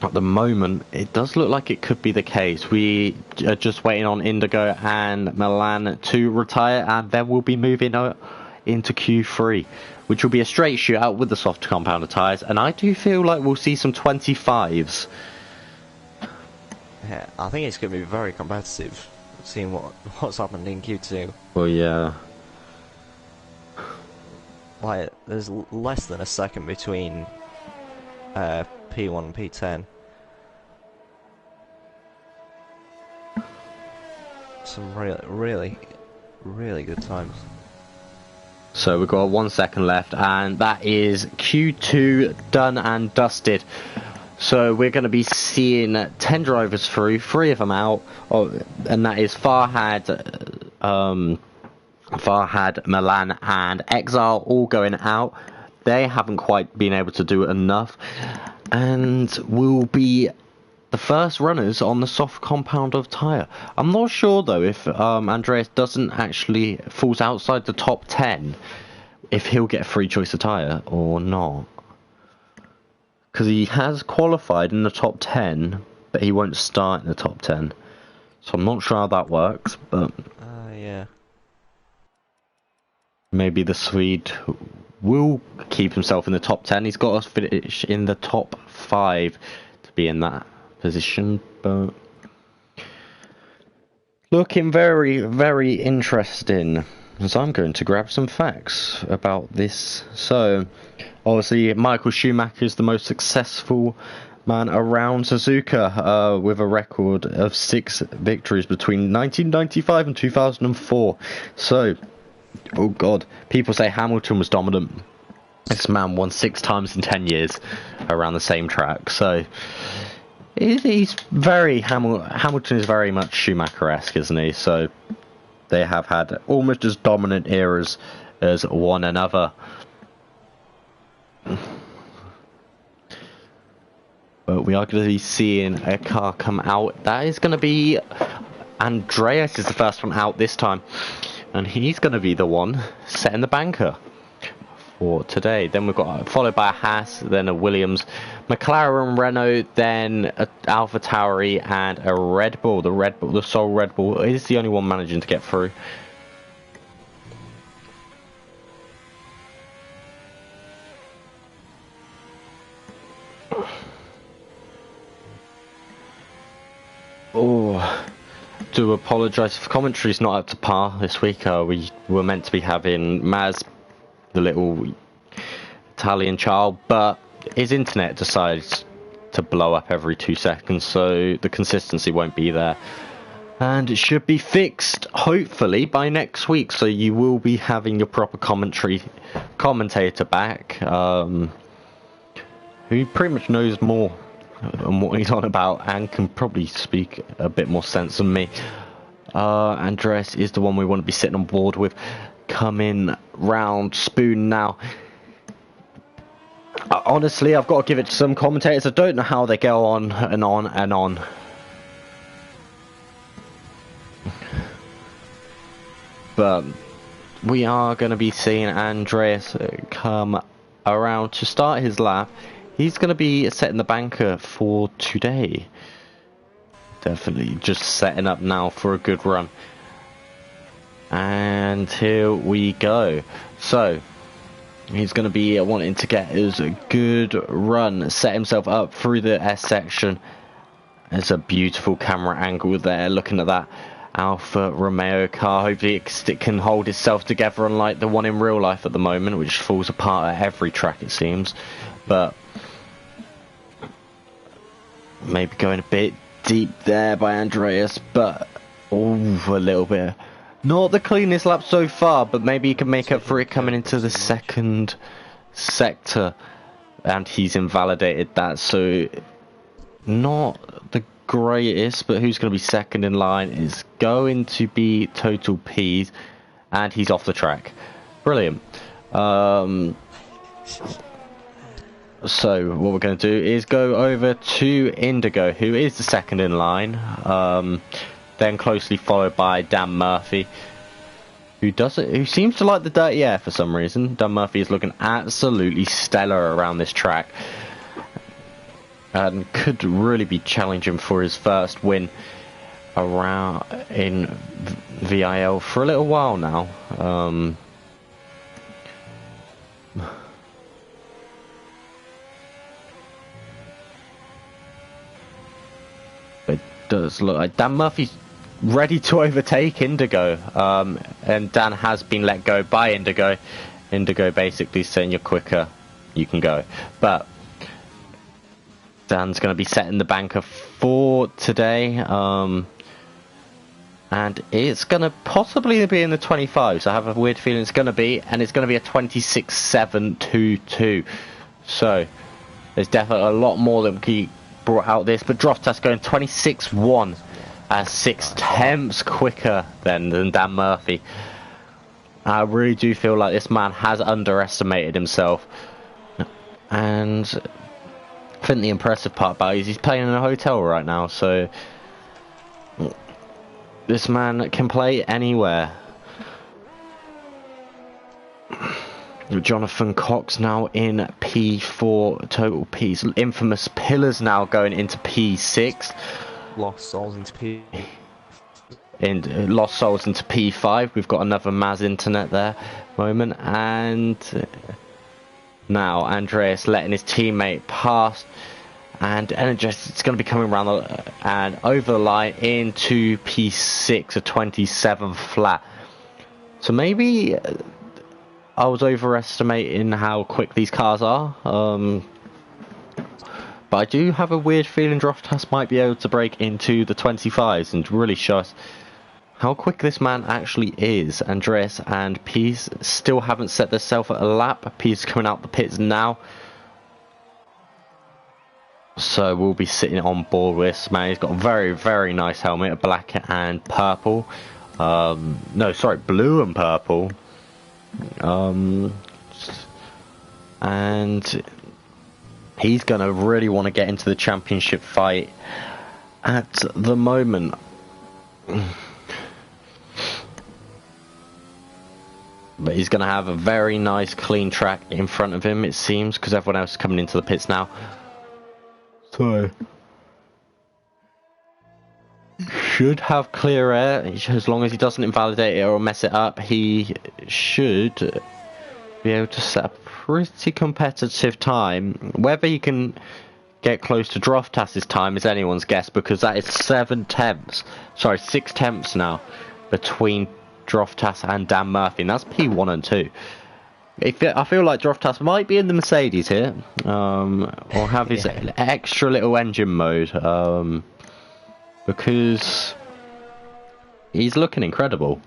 at the moment, it does look like it could be the case. We are just waiting on Indigo and Milan to retire, and then we'll be moving into Q3, which will be a straight shootout with the soft compounder tyres. And I do feel like we'll see some 25s. Yeah, I think it's going to be very competitive, seeing what's happened in Q2. Well, yeah. Like, there's less than a second between P1 and P10. Some really good times. So we've got 1 second left, and that is Q2 done and dusted. So we're going to be seeing 10 drivers through, 3 of them out, and that is Farhad, Milan and Exile all going out. They haven't quite been able to do enough, and will be the first runners on the soft compound of tyre. I'm not sure though if Andreas doesn't actually falls outside the top 10, if he'll get a free choice of tyre or not. Because he has qualified in the top 10, but he won't start in the top 10. So I'm not sure how that works, but yeah. Maybe the Swede will keep himself in the top 10. He's got to finish in the top 5 to be in that position, but looking very, very interesting. So I'm going to grab some facts about this. So, obviously, Michael Schumacher is the most successful man around Suzuka, with a record of 6 victories between 1995 and 2004. So, oh god, people say Hamilton was dominant. This man won 6 times in 10 years around the same track. So, he's very Hamilton is very much Schumacher-esque, isn't he? So they have had almost as dominant eras as one another. But we are going to be seeing a car come out. That is going to be Andreas is the first one out this time, and he's going to be the one setting the banker for today. Then we've got followed by a Haas, then a Williams, McLaren, Renault, then a Alpha Tauri and a Red Bull. The sole Red Bull is the only one managing to get through. do apologise if commentary's not up to par this week. We were meant to be having Maz, the little Italian child, but his internet decides to blow up every 2 seconds, so the consistency won't be there. And it should be fixed, hopefully, by next week, so you will be having your proper commentator back, who pretty much knows more on what he's on about and can probably speak a bit more sense than me. Andreas is the one we want to be sitting on board with. Coming round Spoon now. Honestly, I've got to give it to some commentators. I don't know how they go on and on and on. But we are going to be seeing Andreas come around to start his lap. He's going to be setting the banker for today. Definitely just setting up now for a good run. And here we go. So he's going to be wanting to get his good run, set himself up through the S section. There's a beautiful camera angle there, looking at that Alfa Romeo car. Hopefully it can hold itself together, unlike the one in real life at the moment, which falls apart at every track it seems. But maybe going a bit deep there by Andreas, but a little bit. Not the cleanest lap so far, but maybe he can make up for it coming into the second sector. And he's invalidated that, so not the greatest, but who's going to be second in line is going to be Total P's, and he's off the track. Brilliant. So what we're going to do is go over to Indigo, who is the second in line, then closely followed by Dan Murphy, who seems to like the dirty air for some reason. Dan Murphy is looking absolutely stellar around this track, and could really be challenging for his first win around in VIL for a little while now. It does look like Dan Murphy's ready to overtake Indigo, and Dan has been let go by Indigo. Indigo basically saying you're quicker, you can go. But Dan's going to be setting the banker for today, and it's going to possibly be in the 25s. I have a weird feeling it's going to be, and it's going to be a 26.722. So there's definitely a lot more that can be brought out this, but Droftas going 26.1, 6/10 quicker than Dan Murphy. I really do feel like this man has underestimated himself, and I think the impressive part about it is he's playing in a hotel right now, so this man can play anywhere. Jonathan Cox now in P4, Total P's infamous Pillars now going into P6. Lost Souls into Lost Souls into P5. We've got another Maz Internet there moment, and now Andreas letting his teammate pass, and Energist it's going to be coming around and over the line into P6, a 27 flat. So maybe I was overestimating how quick these cars are, but I do have a weird feeling Droftas might be able to break into the 25s and really show us how quick this man actually is. Andreas and Peace still haven't set themselves at a lap. Peace coming out the pits now, so we'll be sitting on board with this man. He's got a very, very nice helmet, a black and purple. No, sorry, blue and purple. And he's going to really want to get into the championship fight at the moment. But he's going to have a very nice clean track in front of him, it seems, because everyone else is coming into the pits now. So should have clear air, as long as he doesn't invalidate it or mess it up. He should be able to set a pretty competitive time. Whether he can get close to Droftas's time is anyone's guess, because that is 6 tenths now between Droftas and Dan Murphy, and that's P1 and 2. I feel like Droftas might be in the Mercedes here, or have his extra little engine mode, because he's looking incredible.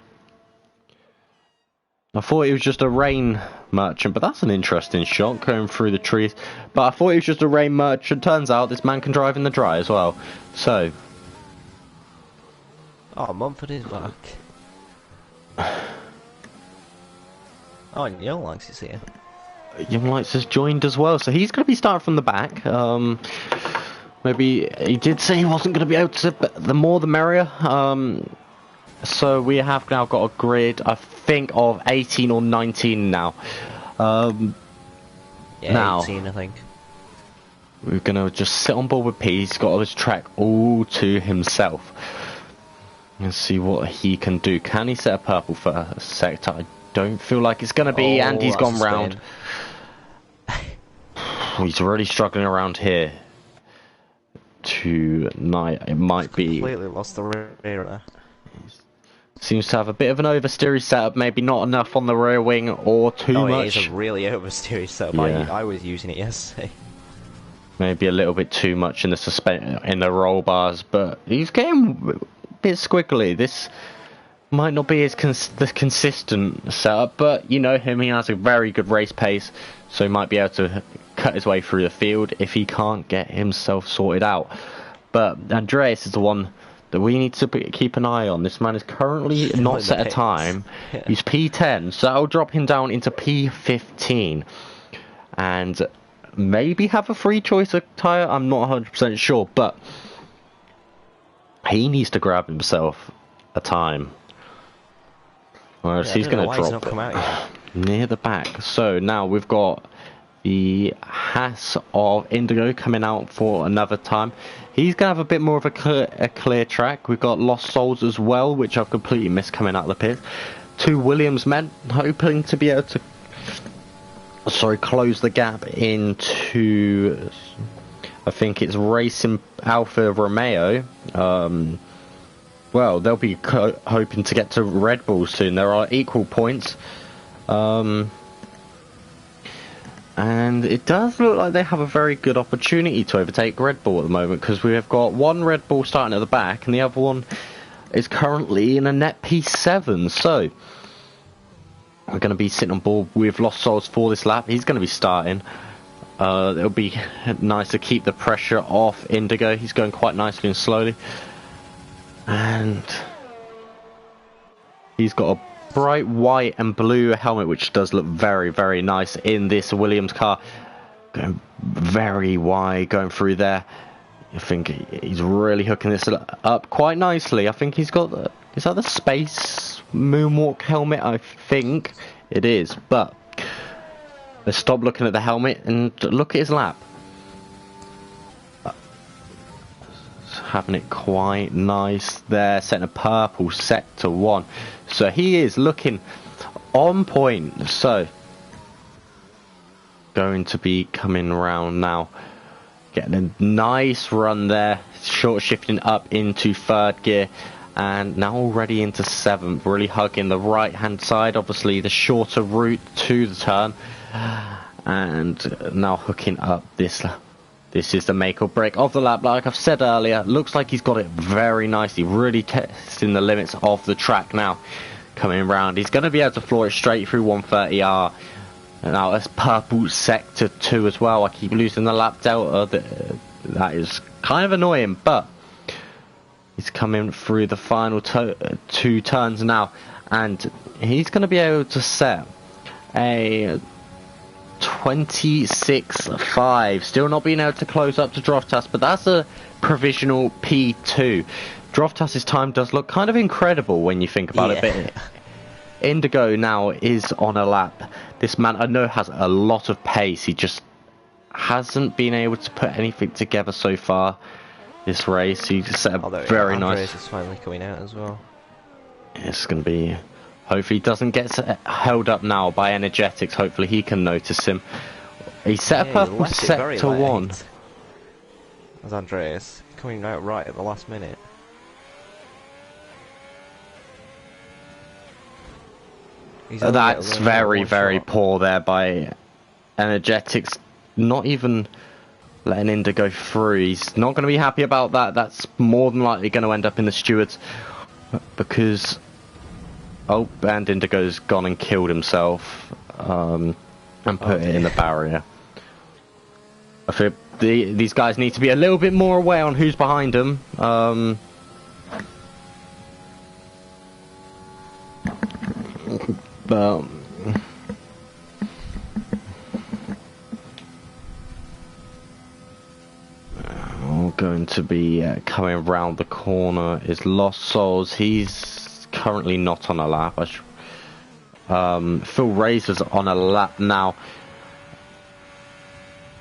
I thought he was just a rain merchant, but that's an interesting shot going through the trees. But I thought he was just a rain merchant. Turns out this man can drive in the dry as well. So. Oh, Mumford is back. Oh, and Young Likes is here. Young Lights has joined as well, so he's going to be starting from the back. Maybe he did say he wasn't going to be able to, but the more the merrier. So we have now got a grid, I think, of 18 or 19 now. Yeah, now 18, I think. We're going to just sit on board with P. He's got this track all to himself. Let's see what he can do. Can he set a purple first sector? I don't feel like it's going to be, and he's gone round. He's really struggling around here. Tonight, it might be. Completely lost the rear there. Seems to have a bit of an oversteery setup, maybe not enough on the rear wing or too much. It is a really oversteery setup. Yeah. I was using it yesterday. Maybe a little bit too much in the roll bars, but he's getting a bit squiggly. This might not be the consistent setup, but you know him, he has a very good race pace, so he might be able to cut his way through the field if he can't get himself sorted out. But Andreas is the one that we need to keep an eye on. This man is currently not set a time. Yeah. He's P10, so I'll drop him down into P15 and maybe have a free choice of tyre. I'm not 100% sure, but he needs to grab himself a time. Whereas he's going to drop near the back. So now we've got the Haas of Indigo coming out for another time. He's going to have a bit more of a clear track. We've got Lost Souls as well, which I've completely missed coming out of the pit. 2 Williams men, hoping to be able to close the gap into, I think it's Racing Alfa Romeo. Well, they'll be hoping to get to Red Bull soon. There are equal points. And it does look like they have a very good opportunity to overtake Red Bull at the moment, because we have got one Red Bull starting at the back and the other one is currently in a net P7. So we're going to be sitting on board with Lost Souls for this lap. He's going to be starting. It'll be nice to keep the pressure off Indigo. He's going quite nicely and slowly. And he's got a bright white and blue helmet, which does look very, very nice in this Williams car. Going very wide, going through there. I think he's really hooking this up quite nicely. I think he's got the, is that the space moonwalk helmet? I think it is. But let's stop looking at the helmet and look at his lap. Having it quite nice there, setting a purple sector 1. So he is looking on point. So going to be coming around now, getting a nice run there, short shifting up into 3rd gear, and now already into 7th, really hugging the right hand side, obviously the shorter route to the turn, and now hooking up this. This is the make or break of the lap. Like I've said earlier, looks like he's got it very nicely, really testing the limits of the track now. Coming around, he's going to be able to floor it straight through 130R. And now that's purple sector 2 as well. I keep losing the lap delta. That is kind of annoying, but he's coming through the final 2 turns now. And he's going to be able to set a 26.5, still not being able to close up to Droftas, but that's a provisional P2. Droftas's time does look kind of incredible when you think about it, but Indigo now is on a lap. This man I know has a lot of pace, he just hasn't been able to put anything together so far this race. He set a very nice. Is finally coming out as well. It's going to be. Hopefully he doesn't get held up now by energetics. Hopefully he can notice him. He set a purple sector 1. As Andreas coming out right at the last minute. He's only got That's very, one very shot. poor there by Energetics. Not even letting Indigo through. He's not going to be happy about that. That's more than likely going to end up in the stewards because and Indigo's gone and killed himself and put it in the barrier. I feel these guys need to be a little bit more aware on who's behind them. But going to be coming around the corner is Lost Souls. He's currently not on a lap. Phil Razor's on a lap now,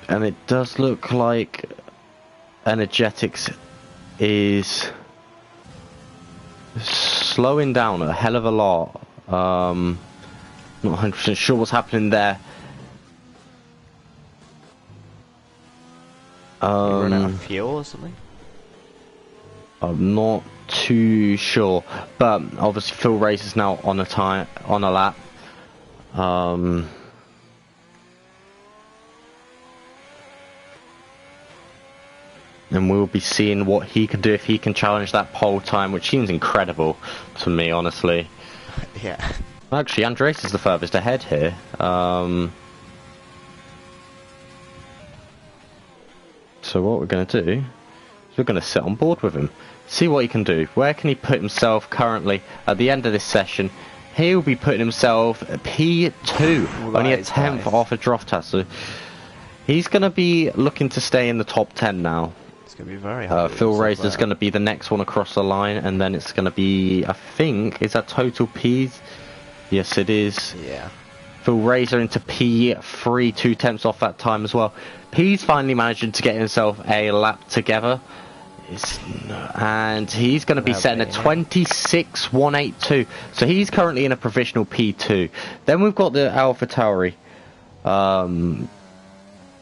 and it does look like Energetics is slowing down a hell of a lot. Not 100% sure what's happening there. Run out of fuel or something? I'm not too sure, but obviously Phil Race is now on a lap. And we'll be seeing what he can do if he can challenge that pole time, which seems incredible to me, honestly. Yeah. Actually, Andres is the furthest ahead here. So what we're going to do is we're going to sit on board with him, see what he can do. Where can he put himself currently at the end of this session? He'll be putting himself P2, only a tenth off a Droftas. So he's going to be looking to stay in the top 10 now. It's going to be very hard. Phil Razor's going to be the next one across the line, and then it's going to be, I think, is that total P's? Yes, it is. Yeah. Phil Razor into P3, 2 tenths off that time as well. P's finally managing to get himself a lap together. And he's going to be setting a 26.182. So he's currently in a provisional P2. Then we've got the Alpha Tauri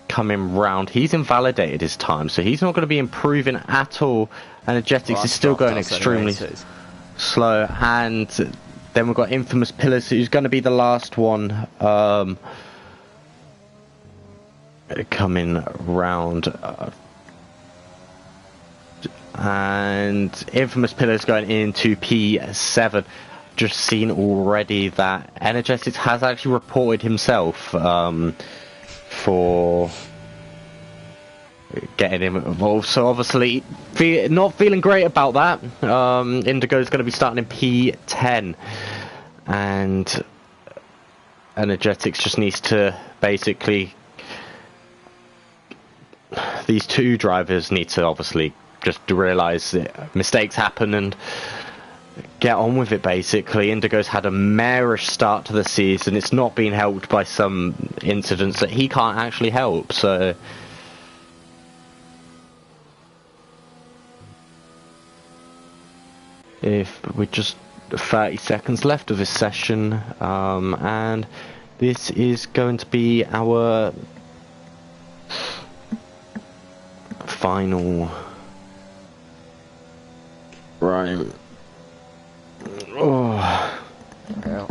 coming round. He's invalidated his time, so he's not going to be improving at all. Energetics is still going extremely slow. And then we've got Infamous Pillars, who's going to be the last one coming round. And Infamous Pillars going into P7. Just seen already that Energetics has actually reported himself for getting him involved, so obviously not feeling great about that. Indigo's going to be starting in P10, and Energetics just needs to basically, these two drivers need to obviously just realise that mistakes happen and get on with it. Basically, Indigo's had a marish start to the season. It's not been helped by some incidents that he can't actually help, so if we're just 30 seconds left of this session, and this is going to be our final right. Oh. Well,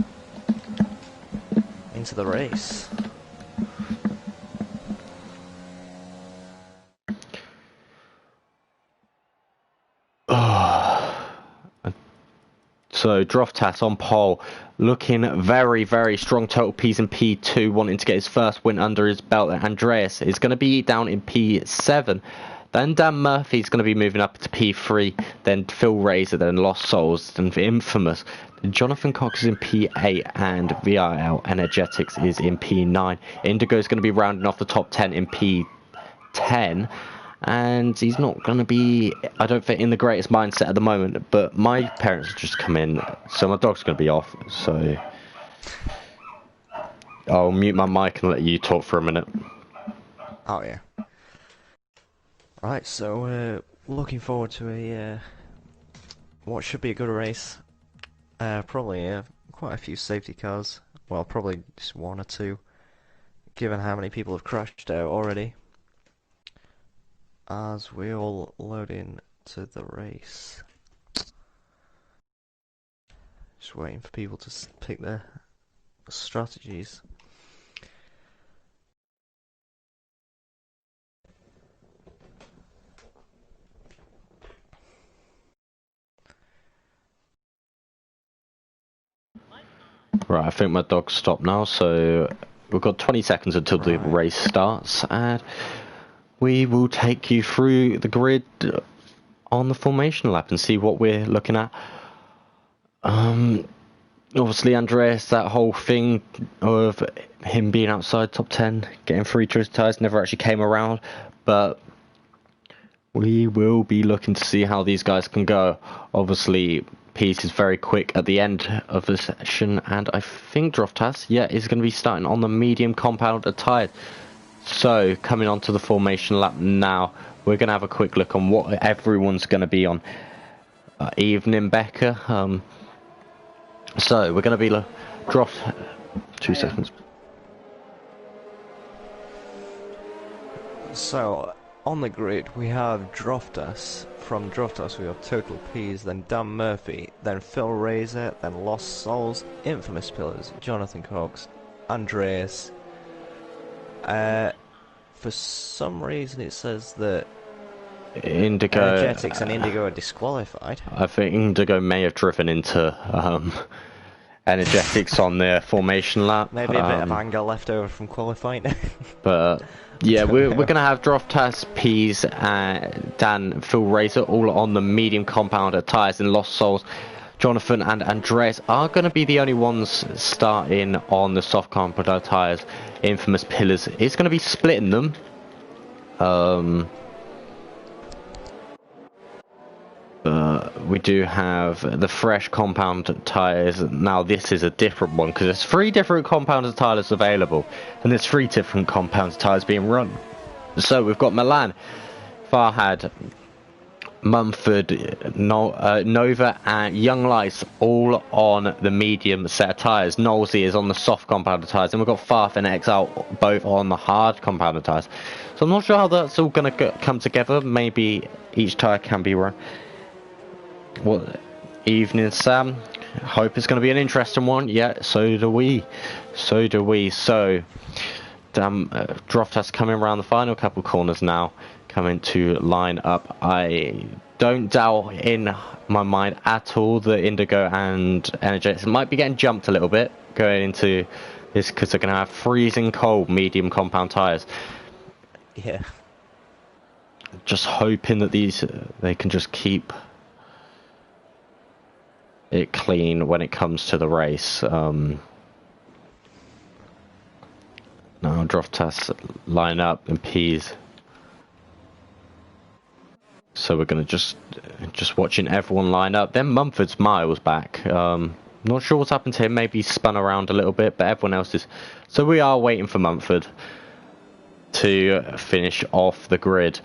into the race. So Droftas on pole, looking very, very strong. Total P's in P2, wanting to get his first win under his belt. Andreas is going to be down in P7. Then Dan Murphy's going to be moving up to P3. Then Phil Razor, then Lost Souls, then Infamous. Then Jonathan Cox is in P8, and VIL Energetics is in P9. Indigo is going to be rounding off the top 10 in P10. And he's not going to be, I don't think, in the greatest mindset at the moment. But my parents have just come in, so my dog's going to be off. So I'll mute my mic and let you talk for a minute. Oh, yeah. Right, so looking forward to what should be a good race. Probably quite a few safety cars. Well, probably just one or two, given how many people have crashed out already. as we all load in to the race. Just waiting for people to pick their strategies. Right, I think my dog's stopped now, so we've got 20 seconds until the race starts, and we will take you through the grid on the formation lap and see what we're looking at. Obviously, Andreas, that whole thing of him being outside top 10, getting 3 choice tyres, never actually came around, but we will be looking to see how these guys can go. Obviously, Peace is very quick at the end of the session, and I think Droftas, is going to be starting on the medium compound tyre. So, coming on to the formation lap now, we're going to have a quick look on what everyone's going to be on. Evening, Becca. So, we're going to be dropped 2 seconds. So, on the grid, we have Droftas. From Droftas, we have Total Peas, then Dan Murphy, then Phil Razor, then Lost Souls, Infamous Pillars, Jonathan Cox, Andreas. For some reason, it says that Indigo, Energetics and Indigo are disqualified. I think Indigo may have driven into Energetics on their formation lap. Maybe a bit of anger left over from qualifying. But yeah, we're going to have Droftas, Peas, Dan, Phil Razor all on the medium compound tyres, and Lost Souls, Jonathan and Andreas are going to be the only ones starting on the soft compound tyres. Infamous Pillars is going to be splitting them. We do have the fresh compound tyres. Now this is a different one because there's 3 different compound tyres available, and there's 3 different compound tyres being run. So we've got Milan, Farhad, Mumford, Nova and Young Lights all on the medium set of tyres. Knowlesy is on the soft compound tyres, and we've got Farf and Exile both on the hard compound tyres. So I'm not sure how that's all going to come together. Maybe each tyre can be run. Well, evening, Sam. Hope it's going to be an interesting one. Yeah, so do we. So, Droftas coming around the final couple corners now, coming to line up. I don't doubt in my mind at all that Indigo and Energetics might be getting jumped a little bit going into this because they're going to have freezing cold medium compound tyres. Yeah. Just hoping that they can just keep it clean when it comes to the race. Now Droftas line up and Peas. So we're gonna just watching everyone line up. Then Mumford's miles back. Not sure what's happened to him. Maybe he's spun around a little bit, but everyone else is. So we are waiting for Mumford to finish off the grid.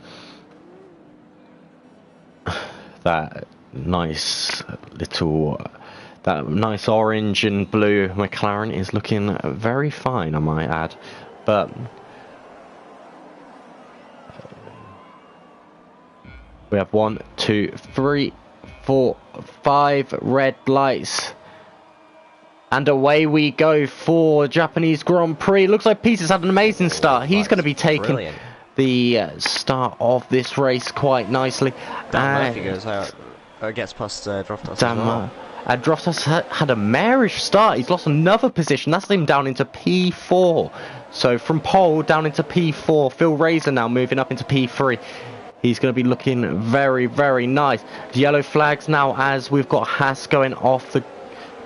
That nice orange and blue McLaren is looking very fine, I might add. But we have 1, 2, 3, 4, 5 red lights, and away we go for Japanese Grand Prix. Looks like Peter's had an amazing start. He's going to be taking the start of this race quite nicely. Dan Murphy goes out. Gets past Droftas. And Droftas had a marish start. He's lost another position. That's him down into P4. So from pole down into P4. Phil Razor now moving up into P3. He's going to be looking very, very nice. The yellow flags now as we've got Haas going off the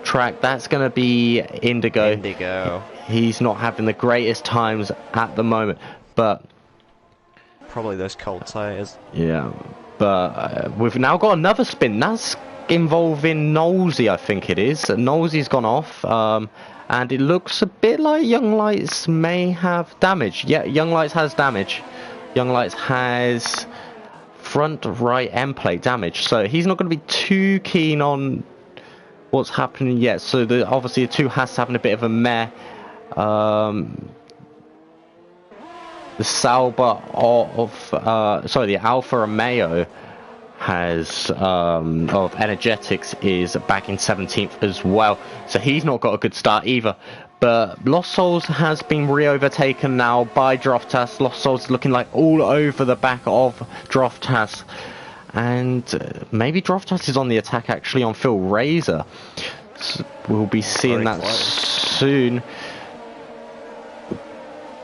track. That's going to be Indigo. He's not having the greatest times at the moment. But probably those cold tyres. Yeah. But we've now got another spin. That's involving Knowlesy, I think it is. Knowlesy's gone off. And it looks a bit like Young Lights may have damage. Yeah, Young Lights has damage. Young Lights has front right end plate damage. So he's not going to be too keen on what's happening yet. So obviously the two has having a bit of a meh. the Sauber sorry, the Alfa Romeo has of Energetics is back in 17th as well, so he's not got a good start either. But Lost Souls has been re-overtaken now by Droftas. Lost Souls looking like all over the back of Droftas, and maybe Droftas is on the attack actually on Phil Razor. So we'll be seeing that soon.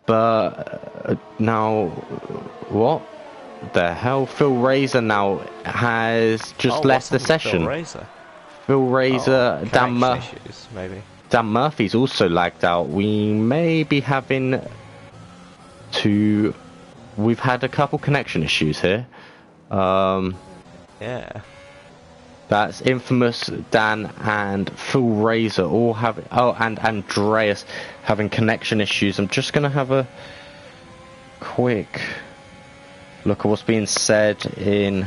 But now, what the hell? Phil Razor now has just left the session. Phil Razor, Dan Murphy's also lagged out. We may be having to. We've had a couple connection issues here. Yeah. That's Infamous, Dan, and Phil Razor all having. Oh, and Andreas having connection issues. I'm just gonna have a quick look at what's being said in.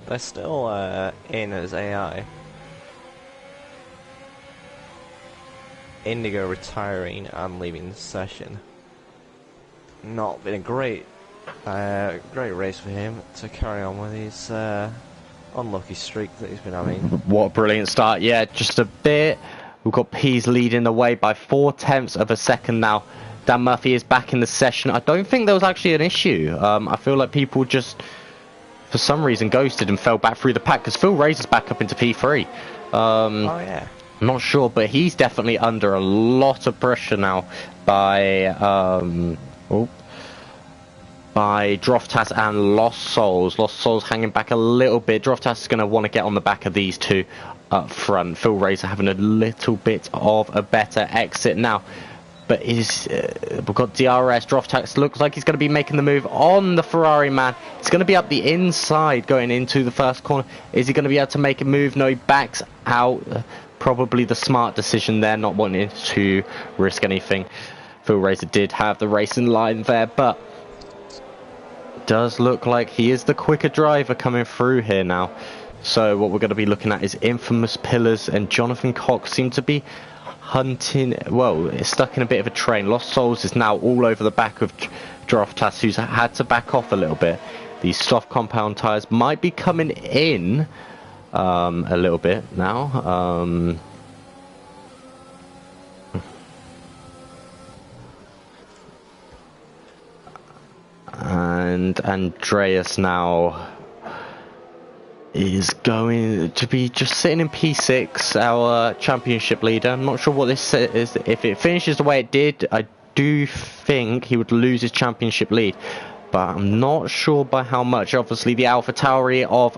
They're still in as AI. Indigo retiring and leaving the session. Not been a great race for him to carry on with his unlucky streak that he's been having. What a brilliant start. Yeah, just a bit. We've got Pease leading the way by 0.4 of a second now. Dan Murphy is back in the session. I don't think there was actually an issue. I feel like people just, for some reason, ghosted and fell back through the pack, because Phil Razor's back up into P3. Oh, yeah. I'm not sure, but he's definitely under a lot of pressure now by Droftas and Lost Souls. Lost Souls hanging back a little bit. Droftas is going to want to get on the back of these two up front. Phil Razor having a little bit of a better exit now. But we've got DRS. Droftas looks like he's going to be making the move on the Ferrari man. It's going to be up the inside going into the first corner. Is he going to be able to make a move? No, he backs out. Probably the smart decision there, not wanting to risk anything. Phil Razor did have the racing line there, but does look like he is the quicker driver coming through here now. So what we're going to be looking at is Infamous Pillars and Jonathan Cox seem to be hunting, well, it's stuck in a bit of a train. Lost Souls is now all over the back of Droftas, who's had to back off a little bit. These soft compound tyres might be coming in a little bit now. And Andreas now is going to be just sitting in P6, our championship leader. I'm not sure what this is. If it finishes the way it did, I do think he would lose his championship lead, but I'm not sure by how much. Obviously, the AlphaTauri of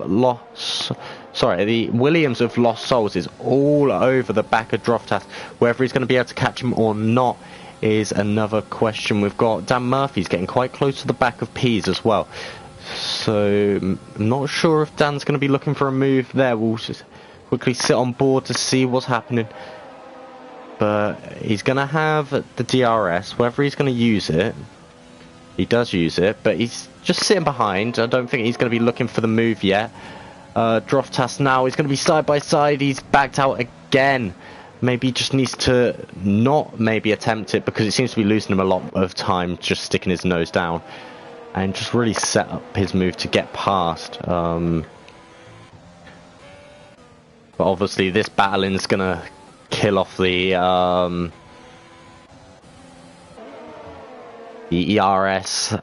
the Williams of Lost Souls is all over the back of Droftas. Whether he's going to be able to catch him or not is another question. We've got Dan Murphy's getting quite close to the back of Pease as well. So I'm not sure if Dan's going to be looking for a move there. We'll just quickly sit on board to see what's happening. But he's going to have the DRS. Whether he's going to use it, he does use it, but he's just sitting behind. I don't think he's going to be looking for the move yet. Droftas now is going to be side by side. He's backed out again. Maybe he just needs to not maybe attempt it, because it seems to be losing him a lot of time just sticking his nose down and just really set up his move to get past. But obviously this battling is going to kill off the ERS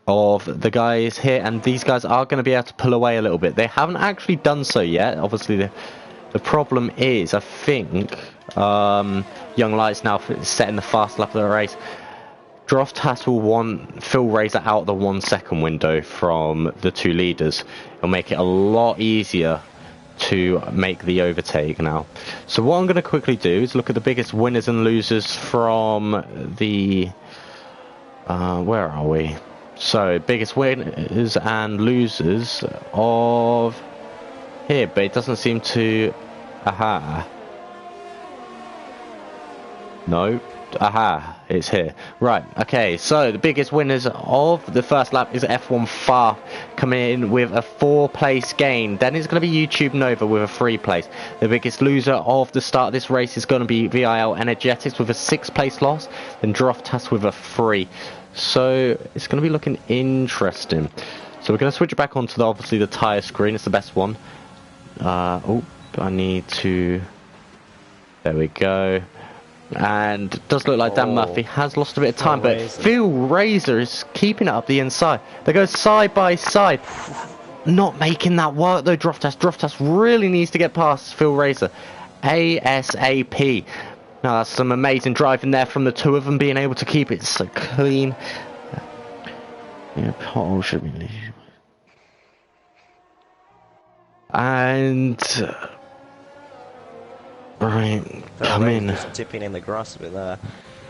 of the guys here, and these guys are going to be able to pull away a little bit. They haven't actually done so yet. Obviously the problem is, I think, Young Light's now setting the fast lap of the race. Droftas will want Phil Razor out the 1 second window from the two leaders. It'll make it a lot easier to make the overtake now. So what I'm going to quickly do is look at the biggest winners and losers from the... where are we? So, biggest winners and losers of... here, but it doesn't seem to... aha. No, Aha, it's here. Right, okay, so the biggest winners of the first lap is F1 Far, coming in with a 4-place gain. Then it's going to be YouTube Nova with a 3-place. The biggest loser of the start of this race is going to be VIL Energetics with a 6-place loss, then Droftas with a 3. So it's going to be looking interesting. So we're going to switch it back onto obviously the tyre screen. It's the best one. Oh, I need to... There we go. And it does look like Dan Murphy has lost a bit of time, but Phil Razor is keeping it up the inside. They go side by side. Not making that work though, Droftas. Droftas really needs to get past Phil Razor. ASAP. Now that's some amazing driving there from the two of them, being able to keep it so clean. Yeah, pothole should be... And... Right, come in. Just dipping in the grass a bit there.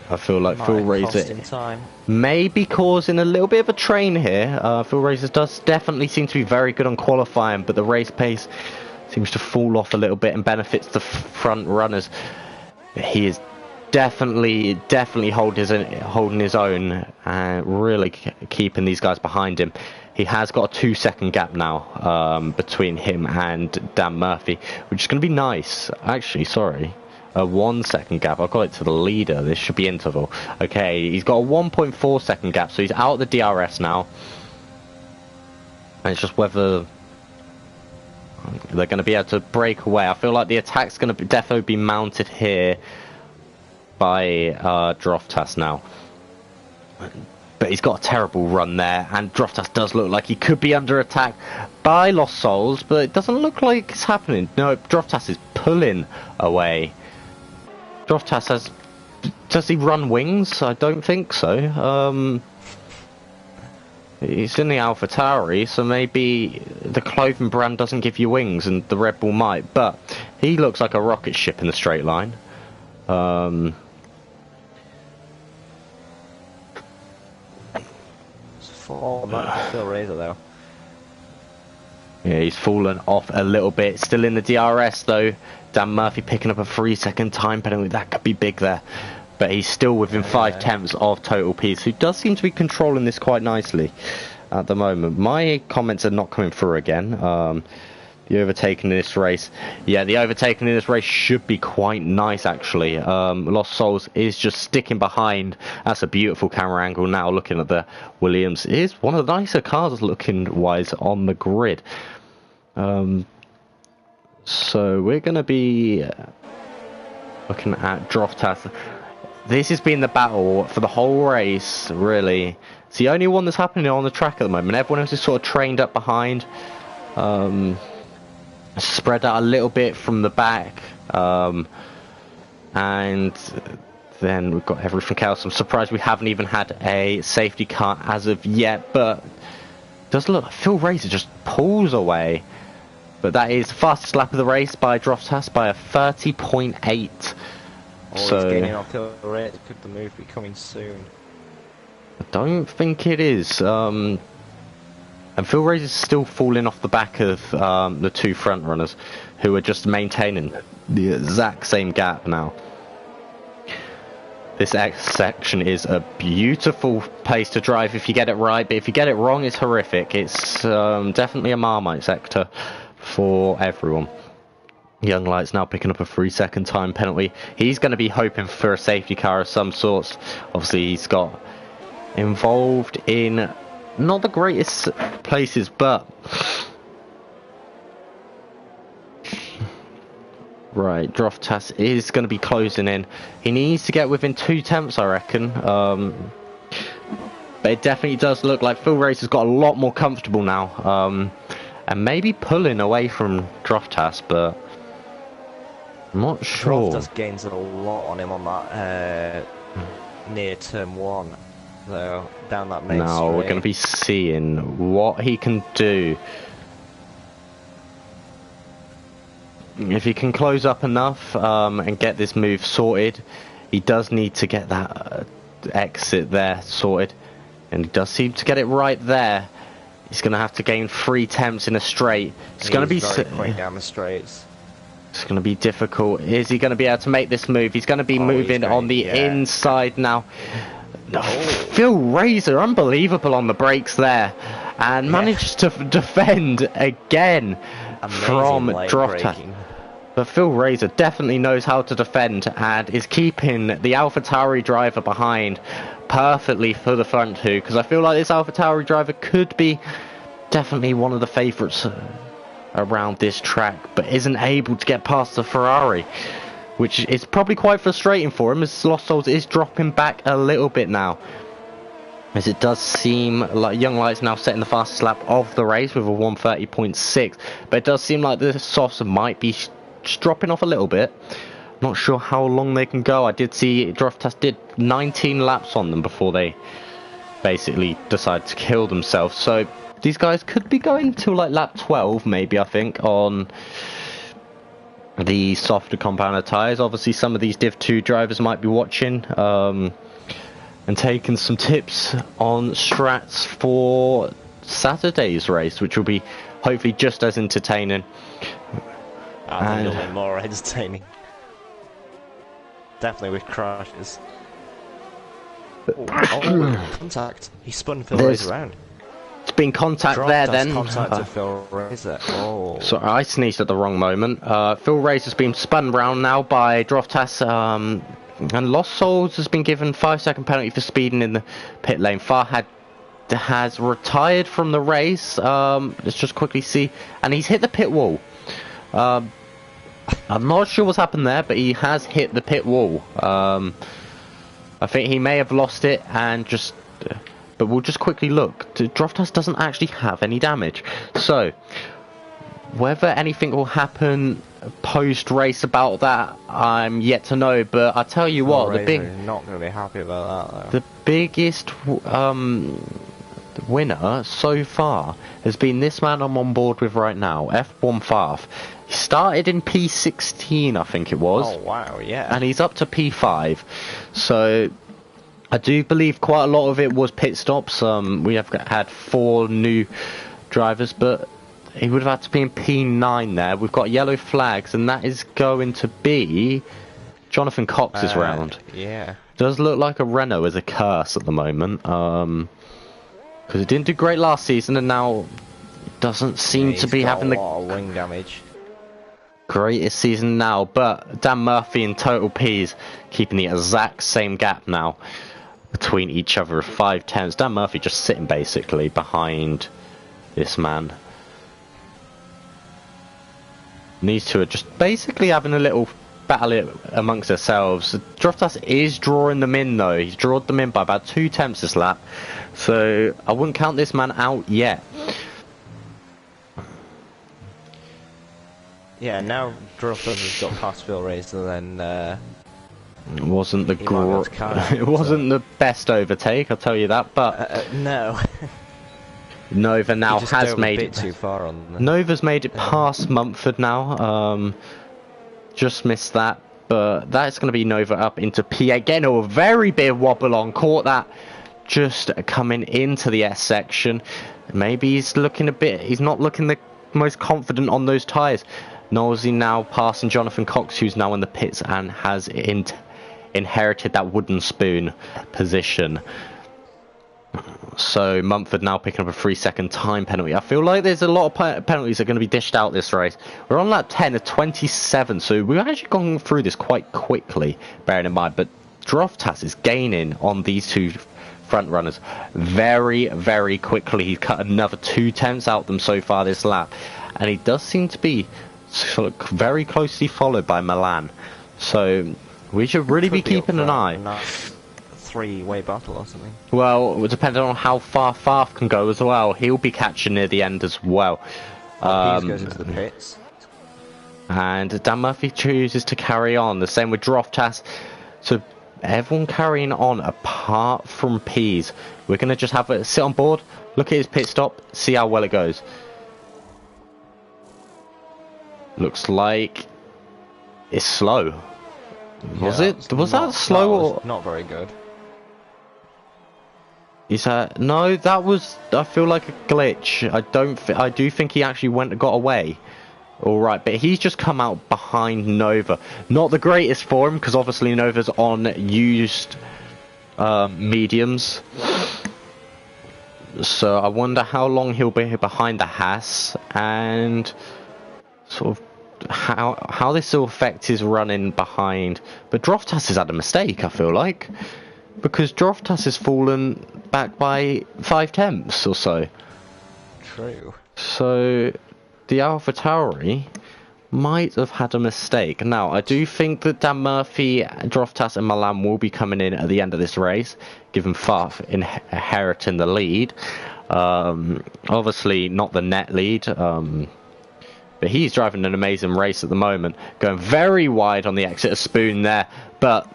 I feel like Phil Razor time. may be causing a little bit of a train here. Phil Razor does definitely seem to be very good on qualifying, but the race pace seems to fall off a little bit and benefits the front runners. He is definitely holding his own and really keeping these guys behind him. He has got a 2-second gap now between him and Dan Murphy, which is going to be nice. Actually, sorry, a 1-second gap. I've got it to the leader. This should be interval. Okay, he's got a 1.4-second gap, so he's out of the DRS now. And it's just whether they're going to be able to break away. I feel like the attack's going to definitely be mounted here by Droftas now. But he's got a terrible run there, and Droftas does look like he could be under attack by Lost Souls, but it doesn't look like it's happening. No, Droftas is pulling away. Droftas has... Does he run wings? I don't think so. He's in the AlphaTauri, so maybe the clothing brand doesn't give you wings and the Red Bull might, but he looks like a rocket ship in the straight line. Phil Razor though. Yeah, he's fallen off a little bit. Still in the DRS though. Dan Murphy picking up a 3-second time penalty. That could be big there. But he's still within 5 tenths of total P's, who does seem to be controlling this quite nicely at the moment. My comments are not coming through again. The overtaking in this race. Yeah, the overtaking in this race should be quite nice, actually. Lost Souls is just sticking behind. That's a beautiful camera angle now, looking at the Williams. It is one of the nicer cars looking-wise on the grid. So we're going to be looking at Droftas. This has been the battle for the whole race, really. It's the only one that's happening on the track at the moment. Everyone else is sort of trained up behind. Spread out a little bit from the back, and then we've got everything else. I'm surprised we haven't even had a safety car as of yet, but it does look like Phil Razor just pulls away. But that is the fastest lap of the race by Droftas by a 30.8. So he's gaining on Phil Razor. Could the move be coming soon? I don't think it is. And Phil Razor's still falling off the back of the two front runners, who are just maintaining the exact same gap now. This X section is a beautiful place to drive if you get it right, but if you get it wrong, it's horrific. It's definitely a Marmite sector for everyone. Young Light's now picking up a 3-second time penalty. He's going to be hoping for a safety car of some sorts. Obviously, he's got involved in not the greatest places, but right, Droftas is going to be closing in. He needs to get within 2 tenths, I reckon. But it definitely does look like Phil Razor's got a lot more comfortable now, and maybe pulling away from Droftas, but I'm not sure. Droftas gains a lot on him on that near turn 1. So down that main now straight. We're going to be seeing what he can do. If he can close up enough and get this move sorted, he does need to get that exit there sorted, and he does seem to get it right there. He's going to have to gain 3 attempts in a straight. It's going to be very quick down the straights. It's going to be difficult. Is he going to be able to make this move? He's going to be Oh, moving on the inside now. Phil Razor, unbelievable on the brakes there. And manages to defend again from Droftas. But Phil Razor definitely knows how to defend and is keeping the AlphaTauri driver behind perfectly for the front two. Because I feel like this AlphaTauri driver could be definitely one of the favourites around this track, but isn't able to get past the Ferrari, which is probably quite frustrating for him, as Lost Souls is dropping back a little bit now, as it does seem like Young Light's now setting the fastest lap of the race with a 1:30.6, but it does seem like the softs might be dropping off a little bit. Not sure how long they can go. I did see Droftas did 19 laps on them before they basically decided to kill themselves, so these guys could be going to like lap 12 maybe, I think, on the softer compounder tyres. Obviously some of these Div 2 drivers might be watching and taking some tips on strats for Saturday's race, which will be hopefully just as entertaining. I think it'll be more entertaining. Definitely with crashes. Oh, contact. He spun Phil Razor around. It's been contact there then. Contact to Phil Razor. Oh. Sorry, I sneezed at the wrong moment. Phil Razor's been spun round now by Droftas, and Lost Souls has been given 5-second penalty for speeding in the pit lane. Farhad has retired from the race. Let's just quickly see, and he's hit the pit wall. I'm not sure what's happened there, but he has hit the pit wall. I think he may have lost it and just... but we'll just quickly look. Droftas doesn't actually have any damage. So, whether anything will happen post-race about that, I'm yet to know. But I tell you what, not going to be happy about that, though. The biggest winner so far has been this man I'm on board with right now, F1 Farf. He started in P16, I think it was. Oh, wow, yeah. And he's up to P5. So... I do believe quite a lot of it was pit stops. We have had 4 new drivers, but he would have had to be in P9 there. We've got yellow flags, and that is going to be Jonathan Cox's round. Yeah. Does look like a Renault is a curse at the moment, because it didn't do great last season, and now it doesn't seem to be having a lot of wing damage. Greatest season now. But Dan Murphy and Total P's keeping the exact same gap now between each other of 5/10. Dan Murphy just sitting basically behind this man. And these two are just basically having a little battle amongst themselves. Droftas is drawing them in though. He's drawn them in by about 2 tenths this lap. So I wouldn't count this man out yet. Yeah, now Droftas has got past Phil Razor, then it wasn't the it wasn't the best overtake, I'll tell you that, but no. Nova now has made it too far on the... Nova's made it past Mumford now. Just missed that, but that's going to be Nova up into P again. Oh, a very big wobble on, caught that just coming into the S section. Maybe he's looking he's not looking the most confident on those tyres. Nosey now passing Jonathan Cox, who's now in the pits and has inherited that wooden spoon position. So Mumford now picking up a 3-second time penalty. I feel like there's a lot of penalties that are going to be dished out this race. We're on lap 10 of 27, so we've actually gone through this quite quickly, bearing in mind. But Droftas is gaining on these two front runners very, very quickly. He's cut another 2 tenths out them so far this lap, and he does seem to be very closely followed by Milan. So we should really be keeping an eye. 3-way battle or something. Well, depending on how far Farf can go as well, he'll be catching near the end as well. He goes into the pits. And Dan Murphy chooses to carry on. The same with Droftas. So everyone carrying on apart from Peas. We're going to just have a sit on board, look at his pit stop, see how well it goes. Looks like it's slow. Was that slow or not very good? Is that no? That was. I feel like a glitch. I do think he actually got away. Alright, but he's just come out behind Nova. Not the greatest for him, because obviously Nova's on used mediums. So I wonder how long he'll be behind the Haas, and sort of how this will affect his running behind. But Droftas has had a mistake, I feel like, because Droftas has fallen back by 5/10 or so. True. So the AlphaTauri might have had a mistake. Now, I do think that Dan Murphy, Droftas and Milan will be coming in at the end of this race, given Farf inheriting the lead. Obviously not the net lead, but he's driving an amazing race at the moment, going very wide on the exit of Spoon there. But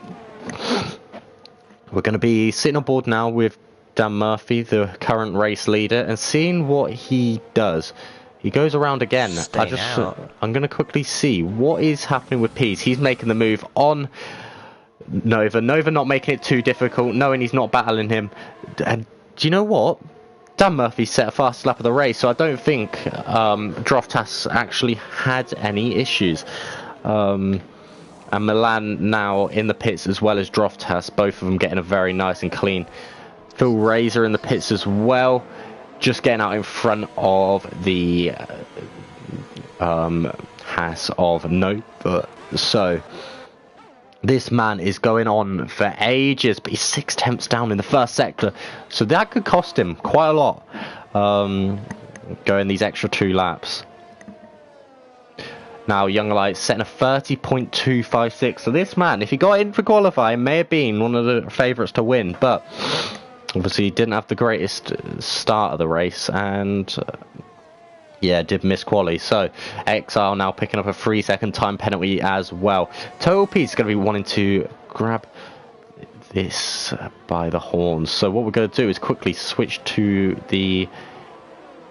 we're going to be sitting on board now with Dan Murphy, the current race leader, and seeing what he does. He goes around again. I'm going to quickly see what is happening with Pease. He's making the move on Nova. Nova not making it too difficult, knowing he's not battling him. And do you know what? Dan Murphy set a fast lap of the race, so I don't think Droftas actually had any issues. And Milan now in the pits as well as Droftas, both of them getting a very nice and clean. Phil Razor in the pits as well, just getting out in front of the Haas of Nova. So this man is going on for ages, but he's 6/10 down in the first sector, so that could cost him quite a lot, going these extra 2 laps. Now Young Light setting a 30.256, so this man, if he got in for qualifying, may have been one of the favourites to win, but obviously he didn't have the greatest start of the race, and yeah, did miss quali. So Exile now picking up a 3-second time penalty as well. Total Peace is going to be wanting to grab this by the horns. So what we're going to do is quickly switch to the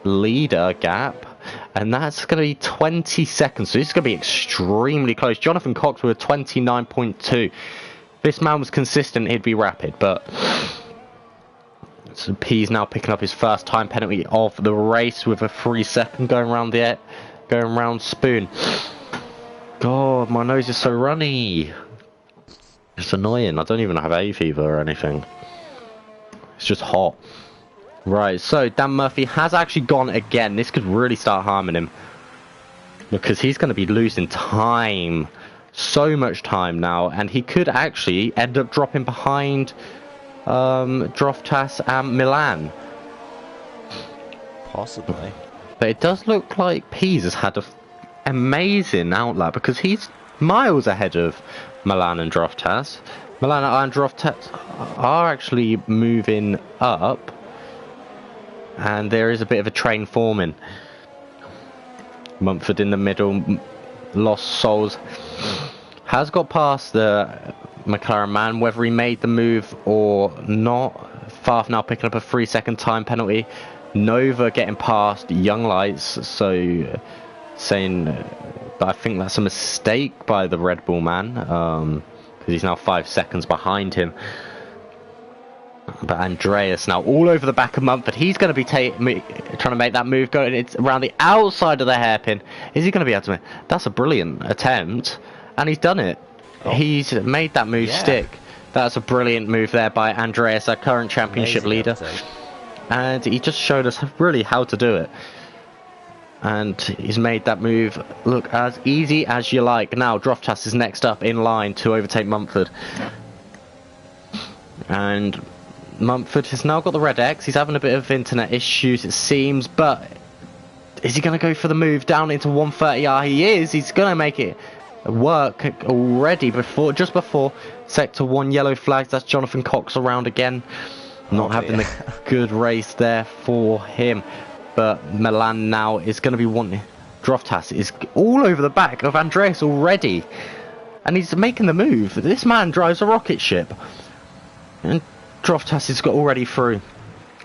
leader gap, and that's going to be 20 seconds. So this is going to be extremely close. Jonathan Cox with a 29.2. If this man was consistent, he'd be rapid, but so P's now picking up his first time penalty of the race with a 3-second going round Spoon. God, my nose is so runny. It's annoying. I don't even have hay fever or anything. It's just hot. Right, so Dan Murphy has actually gone again. This could really start harming him, because he's going to be losing time. So much time now, and he could actually end up dropping behind Droftas and Milan. Possibly. But it does look like Pease has had an amazing outlap, because he's miles ahead of Milan and Droftas. Milan and Droftas are actually moving up, and there is a bit of a train forming. Mumford in the middle. Lost Souls has got past the McLaren man, whether he made the move or not. Farf now picking up a 3-second time penalty. Nova getting past Young Lights, so saying, but I think that's a mistake by the Red Bull man, because he's now 5 seconds behind him. But Andreas now all over the back of Mumford. He's going to be trying to make that move, going it's around the outside of the hairpin. Is he going to be able to make? That's a brilliant attempt, and he's done it. Oh. He's made that move stick. That's a brilliant move there by Andreas, our current championship leader. And he just showed us really how to do it. And he's made that move look as easy as you like. Now Droftas is next up in line to overtake Mumford. And Mumford has now got the red X. He's having a bit of internet issues, it seems, but is he going to go for the move down into 130R? He is. He's going to make it work already just before Sector 1 yellow flags. That's Jonathan Cox around again. Not having a good race there for him. But Milan now is going to be wanting... Droftas is all over the back of Andreas already. And he's making the move. This man drives a rocket ship. And Droftas has got already through.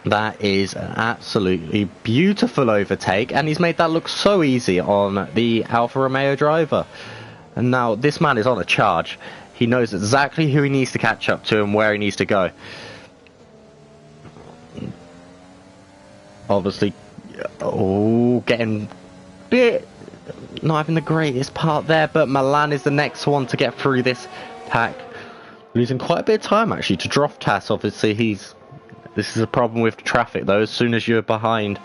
That is an absolutely beautiful overtake, and he's made that look so easy on the Alfa Romeo driver. And now this man is on a charge. He knows exactly who he needs to catch up to and where he needs to go. Obviously, getting bit not having the greatest part there, but Milan is the next one to get through this pack. Losing quite a bit of time actually to Droftas. Obviously, this is a problem with traffic though. As soon as you're behind,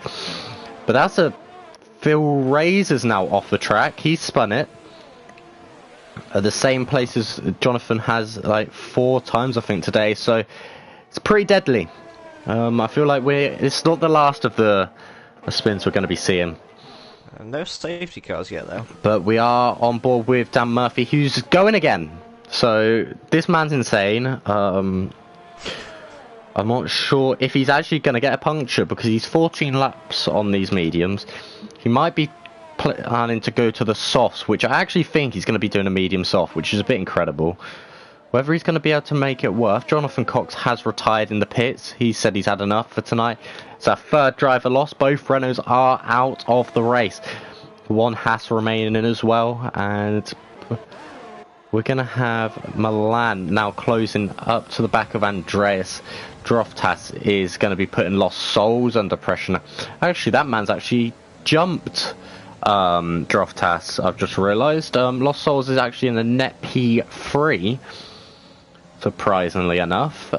but that's a VIL Razor's now off the track. He's spun it at the same place as Jonathan has like 4 times I think today. So it's pretty deadly. I feel like it's not the last of the spins we're going to be seeing. No safety cars yet though. But we are on board with Dan Murphy, who's going again. So this man's insane. I'm not sure if he's actually going to get a puncture because he's 14 laps on these mediums. He might be planning to go to the softs, which I actually think he's going to be doing a medium soft, which is a bit incredible. Whether he's going to be able to make it worth, Jonathan Cox has retired in the pits. He said he's had enough for tonight. It's our 3rd driver loss. Both Renaults are out of the race. 1 Haas remaining as well, and we're going to have Milan now closing up to the back of Andreas. Droftas is going to be putting Lost Souls under pressure now. Actually, that man's actually jumped Droftas, I've just realised. Lost Souls is actually in the net P3, surprisingly enough.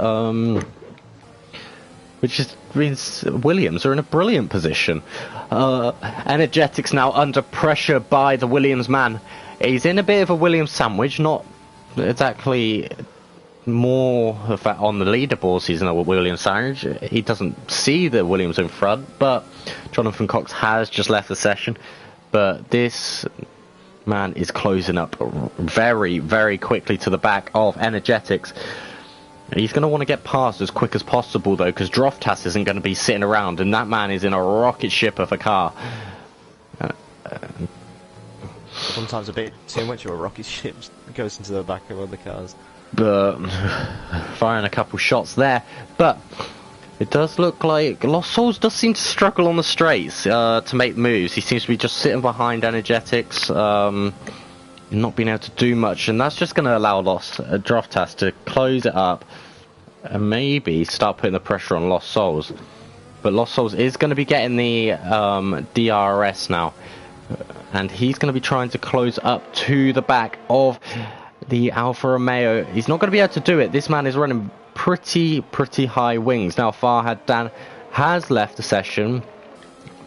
Which means Williams are in a brilliant position. Energetics now under pressure by the Williams man. He's in a bit of a Williams sandwich, not exactly more of that on the leaderboards. He's in a Williams sandwich. He doesn't see the Williams in front, but Jonathan Cox has just left the session. But this man is closing up very, very quickly to the back of Energetics. He's going to want to get past as quick as possible, though, because Droftas isn't going to be sitting around, and that man is in a rocket ship of a car. Sometimes a bit too much of a rocket ship goes into the back of other cars. But firing a couple shots there, but it does look like Lost Souls does seem to struggle on the straights to make moves. He seems to be just sitting behind Energetics, not being able to do much, and that's just going to allow Droftas to close it up and maybe start putting the pressure on Lost Souls. But Lost Souls is going to be getting the DRS now, and he's going to be trying to close up to the back of the Alfa Romeo. He's not going to be able to do it. This man is running pretty high wings. Now Farhad Dan has left the session,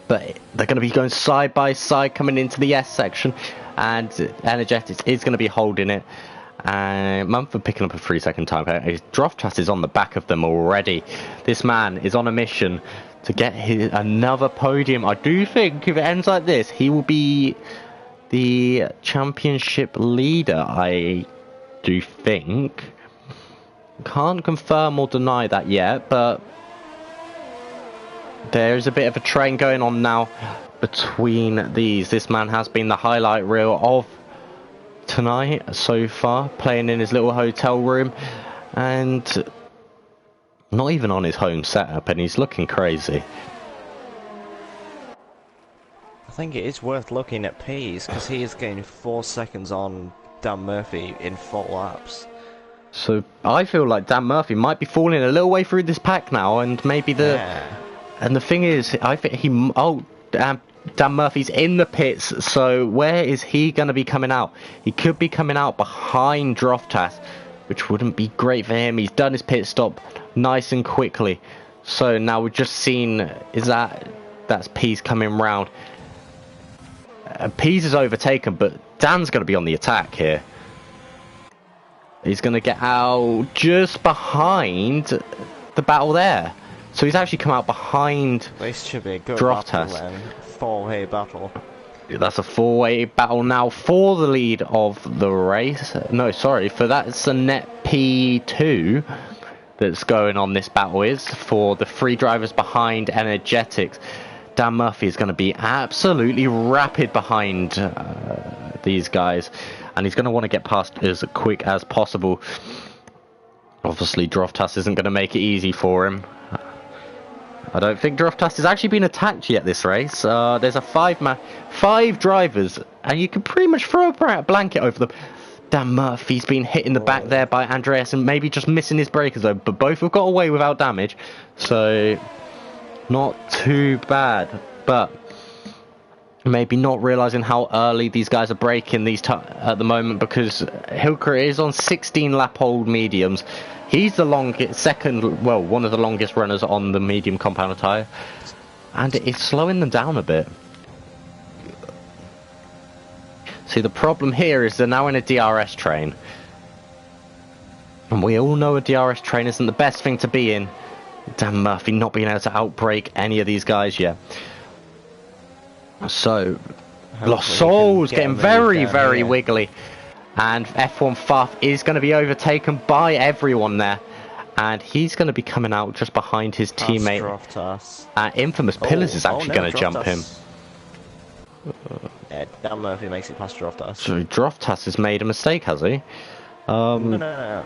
but they're going to be going side by side coming into the S section, and Energetics is going to be holding it. And Mumford picking up a 3-second time. Droftas is on the back of them already. This man is on a mission to get another podium. I do think if it ends like this, he will be the championship leader, I do think. Can't confirm or deny that yet, but there's a bit of a train going on now between these. This man has been the highlight reel of tonight so far, playing in his little hotel room and not even on his home setup, and he's looking crazy. I think it is worth looking at P's because he is getting 4 seconds on Dan Murphy in 4 laps. So I feel like Dan Murphy might be falling a little way through this pack now, and maybe and the thing is, I think Dan Murphy's in the pits, so where is he going to be coming out? He could be coming out behind Droftas, which wouldn't be great for him. He's done his pit stop nice and quickly. So now we've just seen, that's Pease coming round. Pease is overtaken, but Dan's going to be on the attack here. He's going to get out just behind the battle there. So he's actually come out behind This should be a good Droftas. battle then. 4-way battle. That's a 4-way battle now for the lead of the race. No, sorry, for that's a net P2 that's going on. This battle is for the 3 drivers behind Energetics. Dan Murphy is going to be absolutely rapid behind these guys, and he's going to want to get past as quick as possible. Obviously, Droftas isn't going to make it easy for him. I don't think Droftas has actually been attacked yet this race. There's a 5 drivers, and you can pretty much throw a blanket over them. Dan Murphy's been hit in the back there by Andreas and maybe just missing his breakers though, but both have got away without damage, so not too bad. But maybe not realizing how early these guys are breaking these at the moment, because Hilker is on 16 lap old mediums. He's the one of the longest runners on the medium compound tyre, and it's slowing them down a bit. See, the problem here is they're now in a DRS train, and we all know a DRS train isn't the best thing to be in. Dan Murphy not being able to outbrake any of these guys yet. So, Lost Souls getting very wiggly. And F1 Fuff is going to be overtaken by everyone there. And he's going to be coming out just behind his teammate. Infamous Pillars is actually going to jump him. Yeah, Dan Murphy makes it past Droftas. So Droftas has made a mistake, has he? No,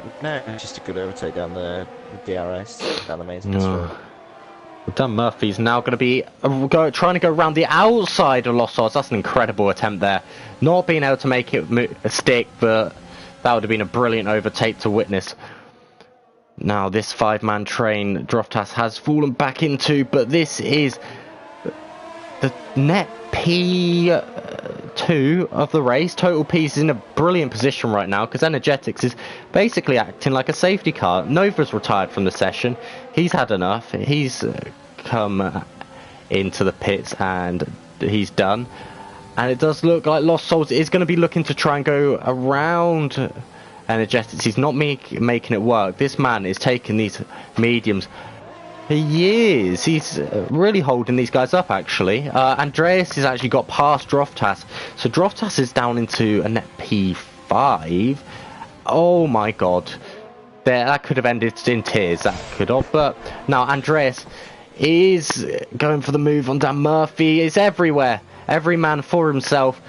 just a good overtake down the DRS, down the main strip. Dan Murphy's now going to be trying to go around the outside of Lost Souls. That's an incredible attempt there. Not being able to make it stick, but that would have been a brilliant overtake to witness. Now this 5-man train Droftas has fallen back into, but this is the net P2 of the race. Total P is in a brilliant position right now because Energetics is basically acting like a safety car. Nova's retired from the session. He's had enough. He's come into the pits and he's done. And it does look like Lost Souls is going to be looking to try and go around Energetics. He's not making it work. This man is taking these mediums. He is. He's really holding these guys up, actually. Andreas has actually got past Droftas. So Droftas is down into a net P5. Oh, my God. That could have ended in tears. That could have. But now Andreas is going for the move on Dan Murphy. It's everywhere. Every man for himself.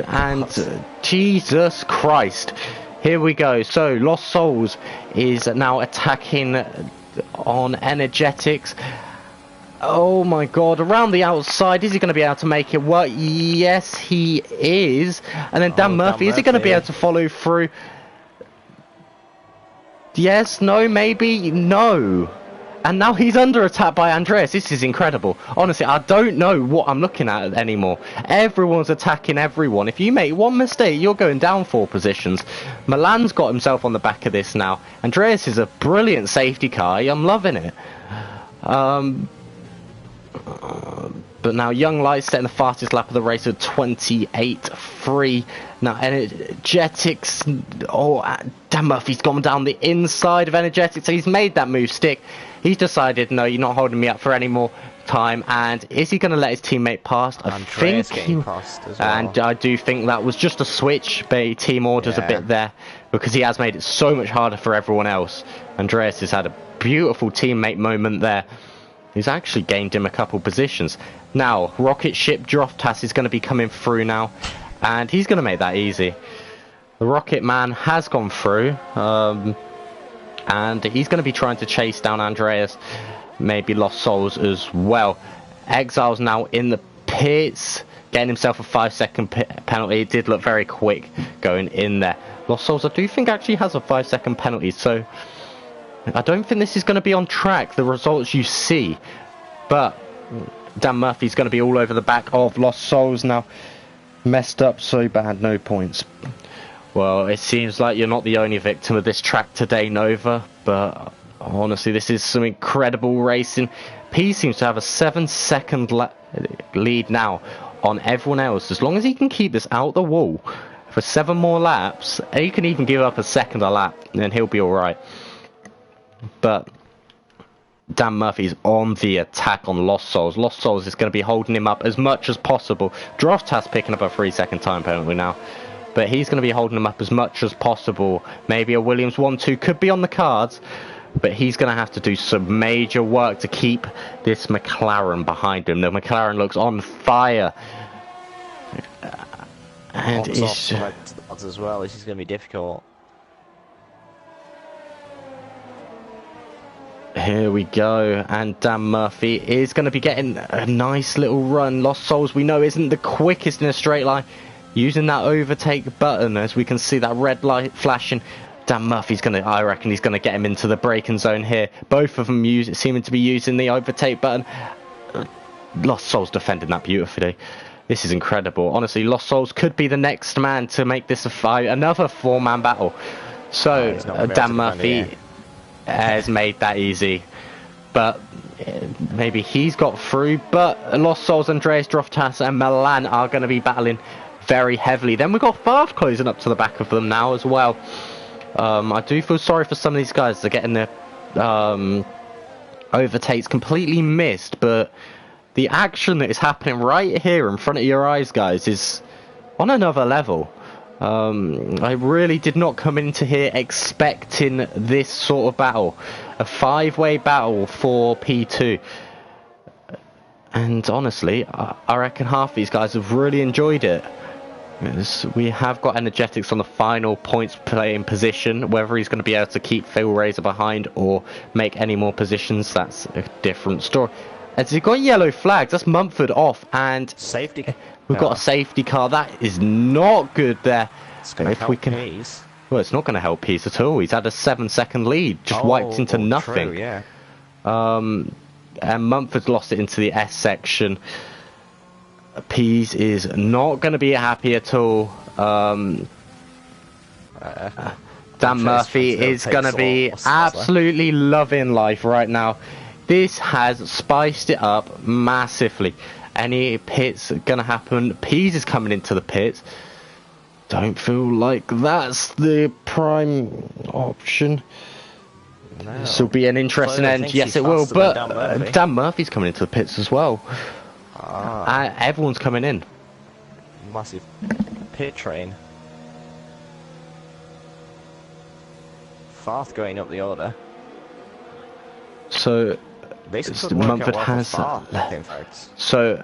And Jesus Christ. Here we go. So Lost Souls is now attacking on Energetics. Oh my God, around the outside, is he going to be able to make it work? Yes, he is. And then Dan Murphy, is he going to be able to follow through? Yes, no, maybe, no. And now he's under attack by Andreas. This is incredible. Honestly, I don't know what I'm looking at anymore. Everyone's attacking everyone. If you make one mistake, you're going down 4 positions. Milan's got himself on the back of this now. Andreas is a brilliant safety car. I'm loving it. But now Young Lights setting the fastest lap of the race at 28.3. Now Energetics, Dan Murphy's gone down the inside of Energetics. So he's made that move stick. He's decided, no, you're not holding me up for any more time. And is he going to let his teammate pass? I think he passed as well. And I do think that was just a switch, but team orders a bit there because he has made it so much harder for everyone else. Andreas has had a beautiful teammate moment there. He's actually gained him a couple positions. Now, Rocket Ship Droftas is going to be coming through now, and he's going to make that easy. The Rocket Man has gone through, and he's going to be trying to chase down Andreas, maybe Lost Souls as well. Exile's now in the pits, getting himself a 5-second penalty. It did look very quick going in there. Lost Souls, I do think, actually has a 5-second penalty, so I don't think this is going to be on track, the results you see. But Dan Murphy's going to be all over the back of Lost Souls now. Messed up so bad, no points. Well, it seems like you're not the only victim of this track today, Nova. But honestly, this is some incredible racing. P seems to have a 7-second lead now on everyone else. As long as he can keep this out the wall for 7 more laps, he can even give up a second a lap, and then he'll be alright. But Dan Murphy's on the attack on Lost Souls. Lost Souls is going to be holding him up as much as possible. Droftas picking up a 3-second time penalty now. But he's going to be holding him up as much as possible. Maybe a Williams 1-2 could be on the cards. But he's going to have to do some major work to keep this McLaren behind him. The McLaren looks on fire. And it's as well. This is going to be difficult. Here we go, and Dan Murphy is going to be getting a nice little run. Lost Souls, we know, isn't the quickest in a straight line. Using that overtake button, as we can see that red light flashing. Dan Murphy's going to, I reckon he's going to get him into the braking zone here. Both of them seeming to be using the overtake button. Lost Souls defending that beautifully. This is incredible. Honestly, Lost Souls could be the next man to make this a fight, another four-man battle. Oh, So, he's not gonna be able Dan to defend it, Murphy has made that easy. But maybe he's got through. But Lost Souls, Andreas Droftas and Milan are going to be battling very heavily. Then we've got Firth closing up to the back of them now as well. I do feel sorry for some of these guys. They're getting their overtakes completely missed. But the action that is happening right here in front of your eyes, guys, is on another level. I really did not come into here expecting this sort of battle. A five-way battle for P2. And honestly, I reckon half these guys have really enjoyed it. We have got Energetics on the final points playing position. Whether he's going to be able to keep Phil Razor behind or make any more positions, that's a different story. As he got yellow flags, that's Mumford off, and safety. We've got a safety car. That is not good there. It's going to help Pease. Well, it's not going to help Pease at all. He's had a 7-second lead, just wiped into nothing. True, yeah. And Mumford's lost it into the S section. Pease is not going to be happy at all. Dan Murphy is going to be absolutely loving life right now. This has spiced it up massively. Any pits going to happen? Pease is coming into the pits. Don't feel like that's the prime option. No. This will be an interesting end. Yes, it will. But Dan Murphy's coming into the pits as well. Everyone's coming in. Massive pit train. Farth going up the order. So Mumford has. So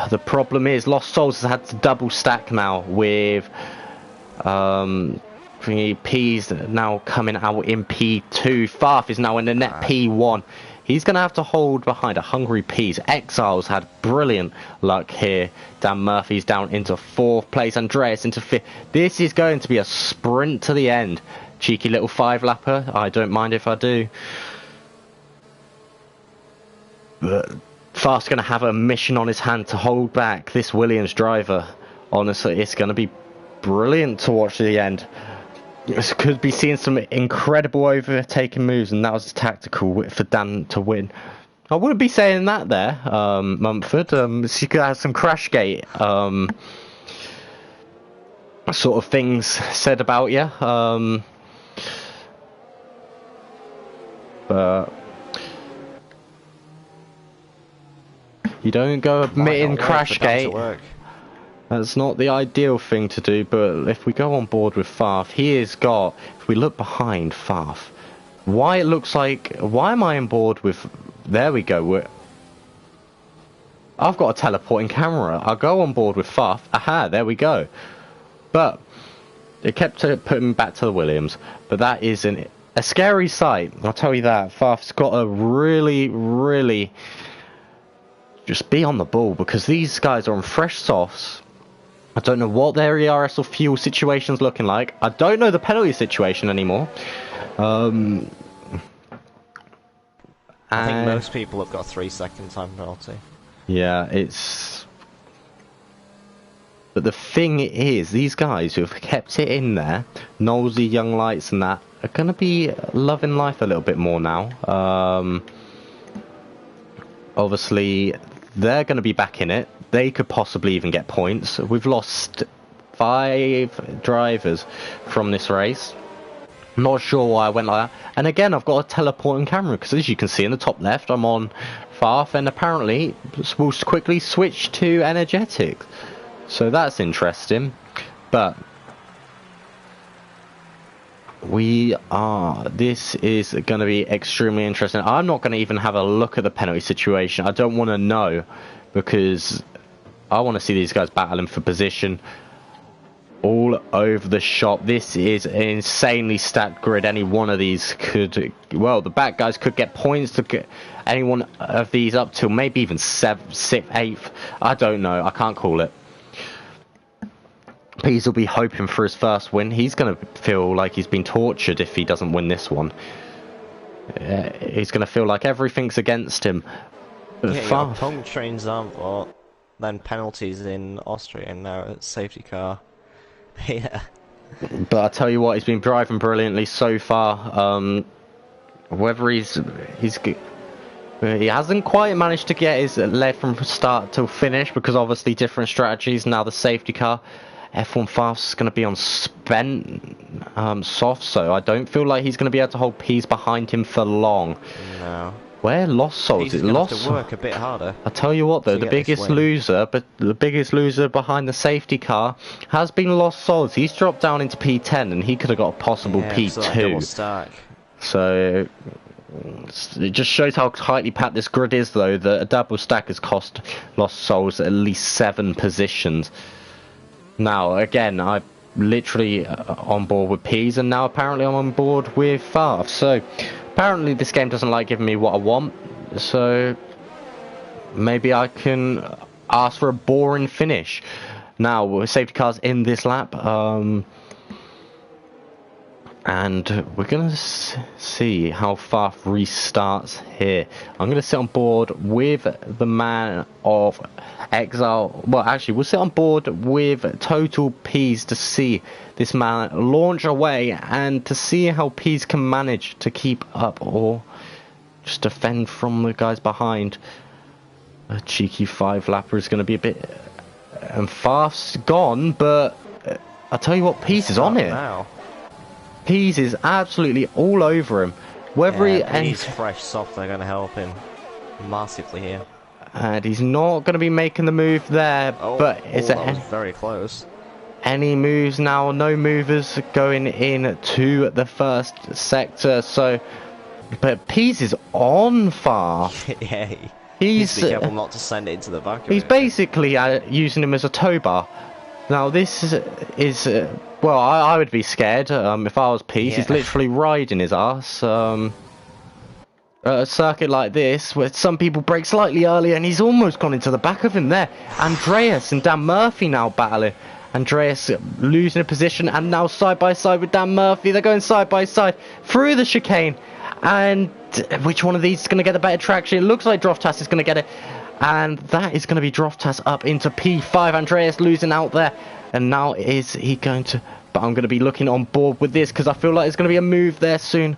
the problem is Lost Souls has had to double stack now with P's now coming out in P2. Farth is now in the net P1. He's going to have to hold behind a hungry P's. Exiles had brilliant luck here. Dan Murphy's down into 4th place. Andreas into 5th. This is going to be a sprint to the end. Cheeky little 5-lapper. I don't mind if I do. But Farth's going to have a mission on his hand to hold back this Williams driver. Honestly, it's going to be brilliant to watch to the end. This could be seeing some incredible overtaking moves, and that was tactical for Dan to win. I wouldn't be saying that there, Mumford. You could have some Crashgate sort of things said about you. But you don't go admitting Crashgate. That's not the ideal thing to do, but if we go on board with Farth, he has got, if we look behind Farth, why am I on board with, there we go, I've got a teleporting camera, I'll go on board with Farth, aha, there we go. But, it kept putting me back to the Williams, but that is a scary sight, I'll tell you that. Farth's got to really, just be on the ball, because these guys are on fresh softs. I don't know what their ERS or fuel situation's looking like. I don't know the penalty situation anymore. I think most people have got a 3-second time penalty. Yeah, it's... But the thing is, these guys who have kept it in there, Knowlesy, Young Lights and that, are going to be loving life a little bit more now. Obviously, they're going to be back in it. They could possibly even get points. We've lost 5 drivers from this race. Not sure why I went like that. And again, I've got a teleporting camera, because as you can see in the top left, I'm on Farth, and apparently we'll quickly switch to Energetics. So that's interesting. But this is going to be extremely interesting. I'm not going to even have a look at the penalty situation. I don't want to know, because I want to see these guys battling for position all over the shop. This is an insanely stacked grid. Any one of these could, well, the back guys could get points to get any one of these up till maybe even 7th, 6th, 8th. I don't know. I can't call it. Pease will be hoping for his first win. He's going to feel like he's been tortured if he doesn't win this one. He's going to feel like everything's against him. Yeah, punk trains aren't what then penalties in Austria, and now a safety car. Yeah. But I tell you what, he's been driving brilliantly so far. Whether he hasn't quite managed to get his lead from start till finish because obviously different strategies. Now the safety car, F1 Fast is going to be on spent soft, so I don't feel like he's going to be able to hold P's behind him for long. No. Where Lost Souls? He's going to have to work a bit harder. I tell you what though, the biggest loser behind the safety car has been Lost Souls. He's dropped down into P10 and he could have got a possible P2. So it just shows how tightly packed this grid is though, that a double stack has cost Lost Souls at least 7 positions. Now again, I'm literally on board with P's, and now apparently I'm on board with Farf. So apparently this game doesn't like giving me what I want, so maybe I can ask for a boring finish. Now safety cars in this lap, and we're going to see how Farf restarts here. I'm going to sit on board with the man of Exile. Well, actually, we'll sit on board with Total Peas to see this man launch away and to see how Peas can manage to keep up or just defend from the guys behind. A cheeky 5-lapper is going to be a bit... And Farf's gone, but I tell you what, Peas is on it. Now. Peas is absolutely all over him. Whether he's fresh, soft, they're going to help him massively here. And he's not going to be making the move there, but is it very close? Any moves now? No movers going in to the first sector. So, but Peas is on far. Yeah, he's be careful not to send it into the back. He's basically using him as a tow bar. Now this is well, I would be scared if I was Peas. He's literally riding his ass. A circuit like this, where some people brake slightly earlier, and he's almost gone into the back of him there. Andreas and Dan Murphy now battling. Andreas losing a position, and now side by side with Dan Murphy. They're going side by side through the chicane. And which one of these is going to get the better traction? It looks like Droftas is going to get it. And that is going to be Droftas up into P5. Andreas losing out there. And now is he going to... But I'm going to be looking on board with this because I feel like there's going to be a move there soon.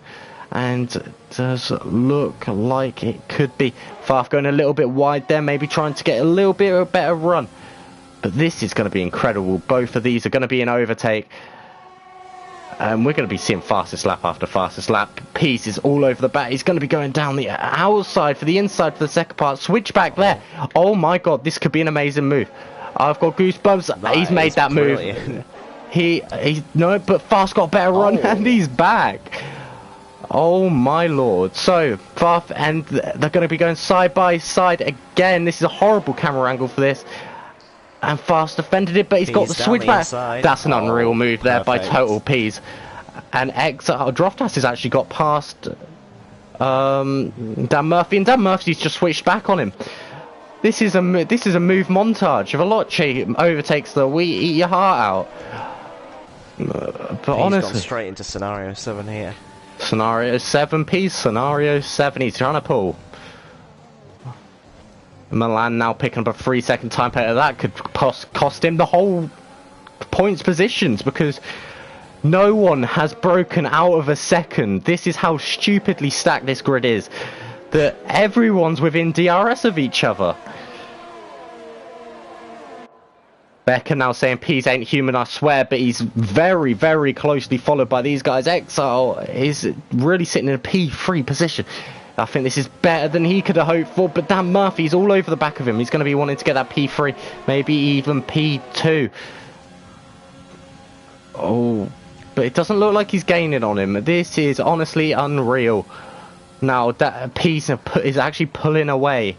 And it does look like it could be. Farf going a little bit wide there. Maybe trying to get a little bit of a better run. But this is going to be incredible. Both of these are going to be an overtake. And we're going to be seeing fastest lap after fastest lap. Peace is all over the back. He's going to be going down the outside for the inside for the second part. Switch back there. Oh my god, this could be an amazing move. I've got goosebumps. He's made that move. No, but Fast got a better run and he's back. Oh my lord. So, Farf and they're going to be going side by side again. This is a horrible camera angle for this. And Fast defended it, but he's got the switch back. That's an unreal move there by Total Peas. And Droftas has actually got past Dan Murphy, and Dan Murphy's just switched back on him. This is a move montage. If Veloce overtakes the we eat your heart out. But honestly, he's gone straight into scenario 7 here. Scenario 7, Peas. Scenario 7. He's trying to pull. Milan now picking up a 3-second time penalty. That could cost him the whole points positions because no one has broken out of a second. This is how stupidly stacked this grid is. That everyone's within DRS of each other. Becker now saying Peas ain't human, I swear, but he's very, very closely followed by these guys. Exile is really sitting in a P3 position. I think this is better than he could have hoped for, but Dan Murphy's all over the back of him. He's going to be wanting to get that P3, maybe even P2. Oh, but it doesn't look like he's gaining on him. This is honestly unreal. Now, that Peas is actually pulling away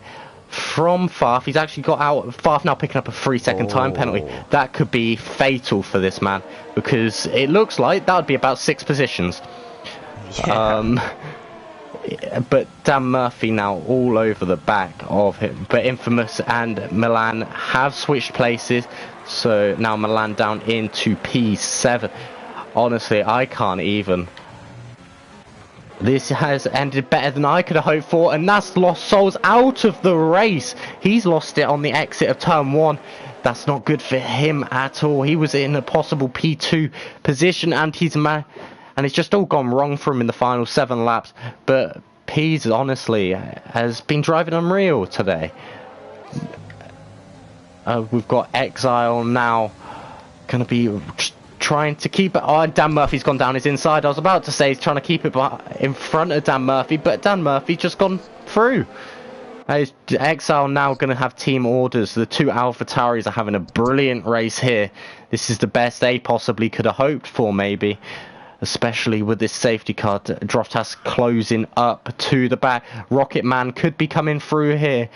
from Farf. He's actually got out. Farf now picking up a 3-second time penalty. That could be fatal for this man, because it looks like that would be about 6 positions. Yeah. But Dan Murphy now all over the back of him. But Infamous and Milan have switched places. So now Milan down into P7. Honestly, I can't even. This has ended better than I could have hoped for, and that's lost Souls out of the race. He's lost it on the exit of turn 1. That's not good for him at all. He was in a possible P2 position, and it's just all gone wrong for him in the final 7 laps. But Pease, honestly, has been driving unreal today. We've got Exile now, going to be trying to keep it. Oh, Dan Murphy's gone down his inside. I was about to say he's trying to keep it in front of Dan Murphy, but Dan Murphy just gone through. Exile now going to have team orders. The 2 AlphaTauris are having a brilliant race here. This is the best they possibly could have hoped for, maybe. Especially with this safety car. Droftas closing up to the back. Rocket Man could be coming through here,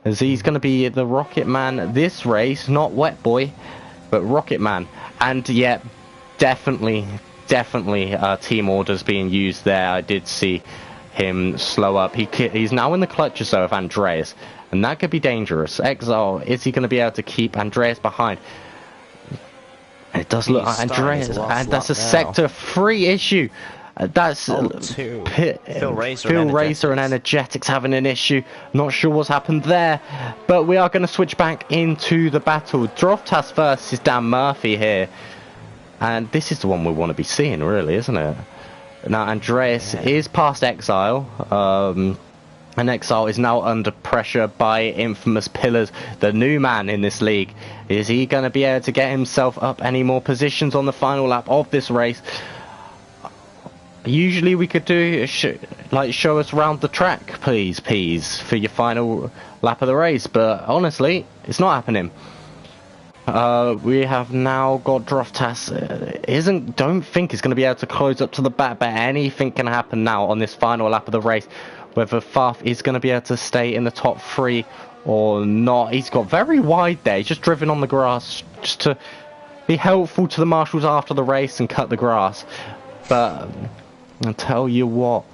as he's going to be the Rocket Man this race, not Wet Boy, but Rocket Man. And yeah, definitely team orders being used there. I did see him slow up. He's now in the clutches though of Andreas, and that could be dangerous. Exile, is he going to be able to keep Andreas behind? It does look like Andreas, and that's a Sector 3 issue. That's Phil Racer and Energetics having an issue. Not sure what's happened there, but we are going to switch back into the battle. Droftas versus Dan Murphy here, and this is the one we want to be seeing, really, isn't it? Now Andreas is past Exile, and Exile is now under pressure by Infamous Pillars, the new man in this league. Is he going to be able to get himself up any more positions on the final lap of this race? Usually we could do show us around the track, please, for your final lap of the race, but honestly, it's not happening. We have now got Droftas. Don't think he's going to be able to close up to the back, but anything can happen now on this final lap of the race. Whether Faf is going to be able to stay in the top 3 or not. He's got very wide there. He's just driven on the grass just to be helpful to the marshals after the race and cut the grass. But I'll tell you what,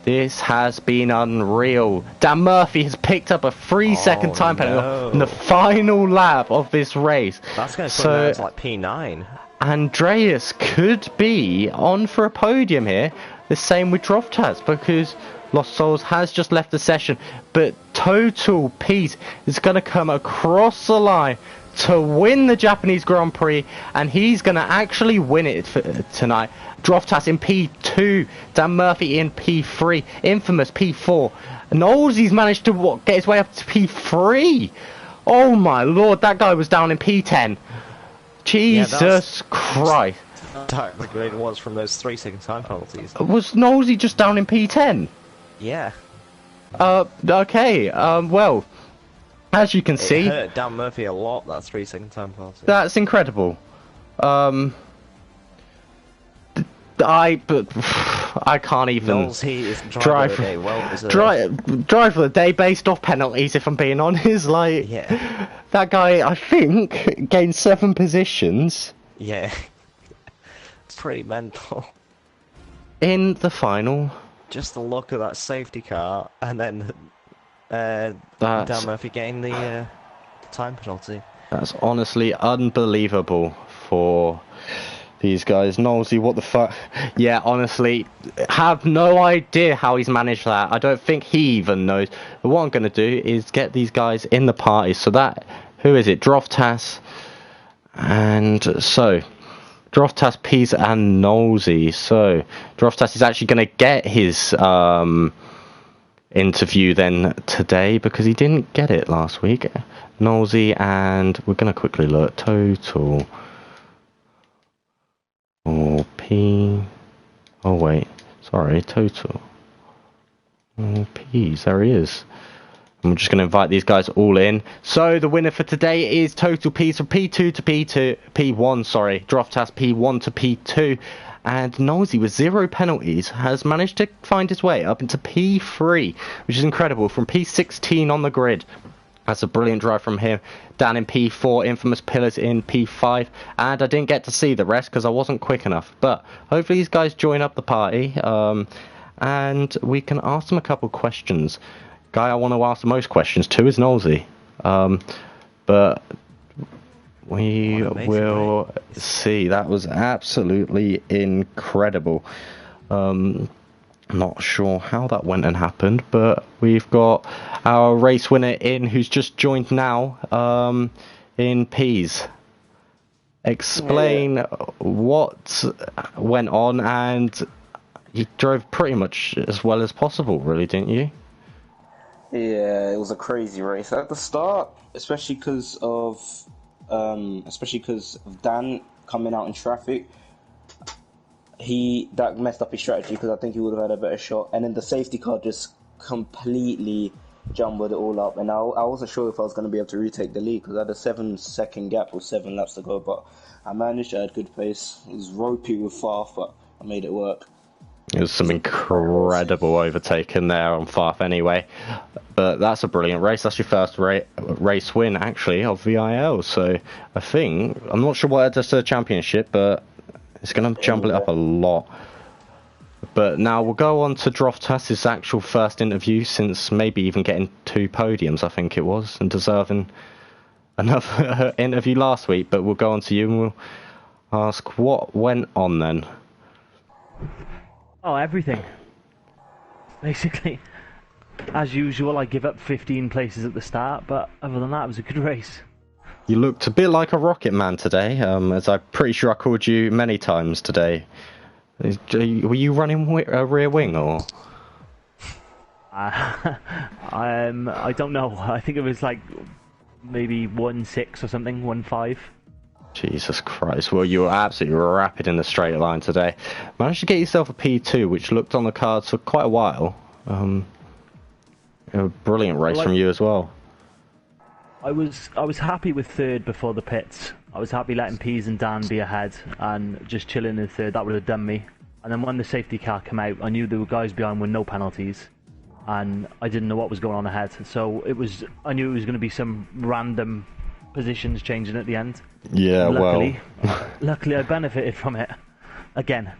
this has been unreal. Dan Murphy has picked up a 3-second time penalty in the final lap of this race. That's going to put him as like P9. Andreas could be on for a podium here. The same with Droftas, because Lost Souls has just left the session. But Total Peace is going to come across the line to win the Japanese Grand Prix, and he's going to actually win it tonight. Droftas in P2, Dan Murphy in P3, Infamous P4. Knowlesy's managed to get his way up to P3. Oh my lord, that guy was down in P10. Jesus Christ. Technically it was from those 3-second time penalties. Was Knowlesy just down in P10? Yeah. Okay, well, as you can see, it hurt Dan Murphy a lot, that 3-second time penalty. That's incredible. I can't even drive for the day based off penalties, if I'm being honest. Like, yeah. That guy, I think, gained 7 positions. Yeah. It's pretty mental. In the final. Just the look of that safety car, and then Dan Murphy getting the time penalty. That's honestly unbelievable for these guys. Knowlesy, what the fuck? Yeah, honestly, have no idea how he's managed that. I don't think he even knows. But what I'm going to do is get these guys in the party. So that, who is it? Droftas. And so, Droftas, Pease, and Knowlesy. So, Droftas is actually going to get his interview then today, because he didn't get it last week. Knowlesy, and we're going to quickly look. Total. Or P. Oh wait, sorry, Total. Oh, P's, there he is. I'm just going to invite these guys all in. So the winner for today is Total P's from P2 to P1. Sorry, Droftas P1 to P2, and Knowlesy with 0 penalties has managed to find his way up into P3, which is incredible, from P16 on the grid. That's a brilliant drive from him. Dan in P4, Infamous Pillars in P5, and I didn't get to see the rest because I wasn't quick enough. But hopefully these guys join up the party, and we can ask them a couple questions. Guy I want to ask the most questions to is Knowlesy, but we will see. That was absolutely incredible. Not sure how that went and happened, but we've got our race winner in, who's just joined now, in Peas. Yeah, Explain what went on, and you drove pretty much as well as possible, really, didn't you? yeah, it was a crazy race at the start, especially because of Dan coming out in traffic. That messed up his strategy because I think he would have had a better shot, and then the safety car just completely jumbled it all up. And I wasn't sure if I was going to be able to retake the lead because I had a 7 second gap with 7 laps to go, but I managed. I had good pace. It was ropey with Farf, but I made it work. It was some incredible overtaking there on Farf anyway. But that's a brilliant race. That's your first race win, actually, of VIL. So I think, I'm not sure what it does to the championship, but it's going to jumble it up a lot. But now we'll go on to Droftas, his actual first interview since maybe even getting 2 podiums, I think it was, and deserving another interview last week. But we'll go on to you and we'll ask what went on then. Oh, everything. Basically, as usual, I give up 15 places at the start, but other than that, it was a good race. You looked a bit like a rocket man today, as I'm pretty sure I called you many times today. Were you running a rear wing, or? I don't know. I think it was like maybe 1.6 or something, 1.5. Jesus Christ. Well, you were absolutely rapid in the straight line today. Managed to get yourself a P2, which looked on the cards for quite a while. A brilliant race from you as well. I was happy with third before the pits. I was happy letting Peas and Dan be ahead and just chilling in third. That would have done me. And then when the safety car came out, I knew there were guys behind with no penalties, and I didn't know what was going on ahead. So I knew it was going to be some random positions changing at the end. Yeah, luckily I benefited from it again.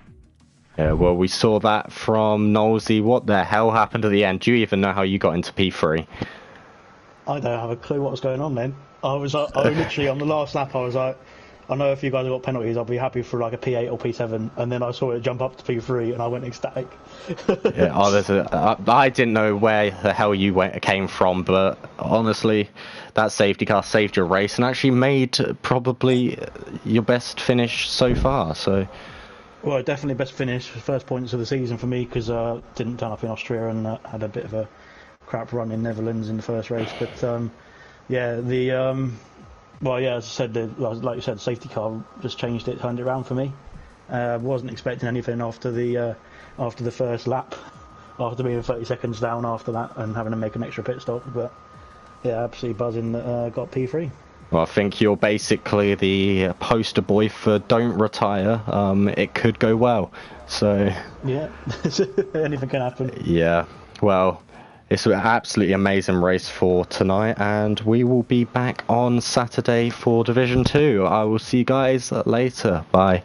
Yeah, well, we saw that from Knowlesy. What the hell happened at the end? Do you even know how you got into P3? I don't have a clue what was going on then. I was literally on the last lap. I was like, I know if you guys have got penalties, I'll be happy for like a P8 or P7. And then I saw it jump up to P3, and I went ecstatic. Yeah, I didn't know where the hell you came from, but honestly, that safety car saved your race and actually made probably your best finish so far. So, well, definitely best finish, first points of the season for me because didn't turn up in Austria and had a bit of a crap run in Netherlands in the first race. But yeah, well, yeah, as I said, like you said, the safety car just changed it, turned it around for me. Wasn't expecting anything after the first lap, after being 30 seconds down after that and having to make an extra pit stop. But yeah, absolutely buzzing that got P3. well, I think you're basically the poster boy for don't retire. It could go well. So yeah, anything can happen. Yeah, well, it's an absolutely amazing race for tonight, and we will be back on Saturday for Division 2. I will see you guys later. Bye.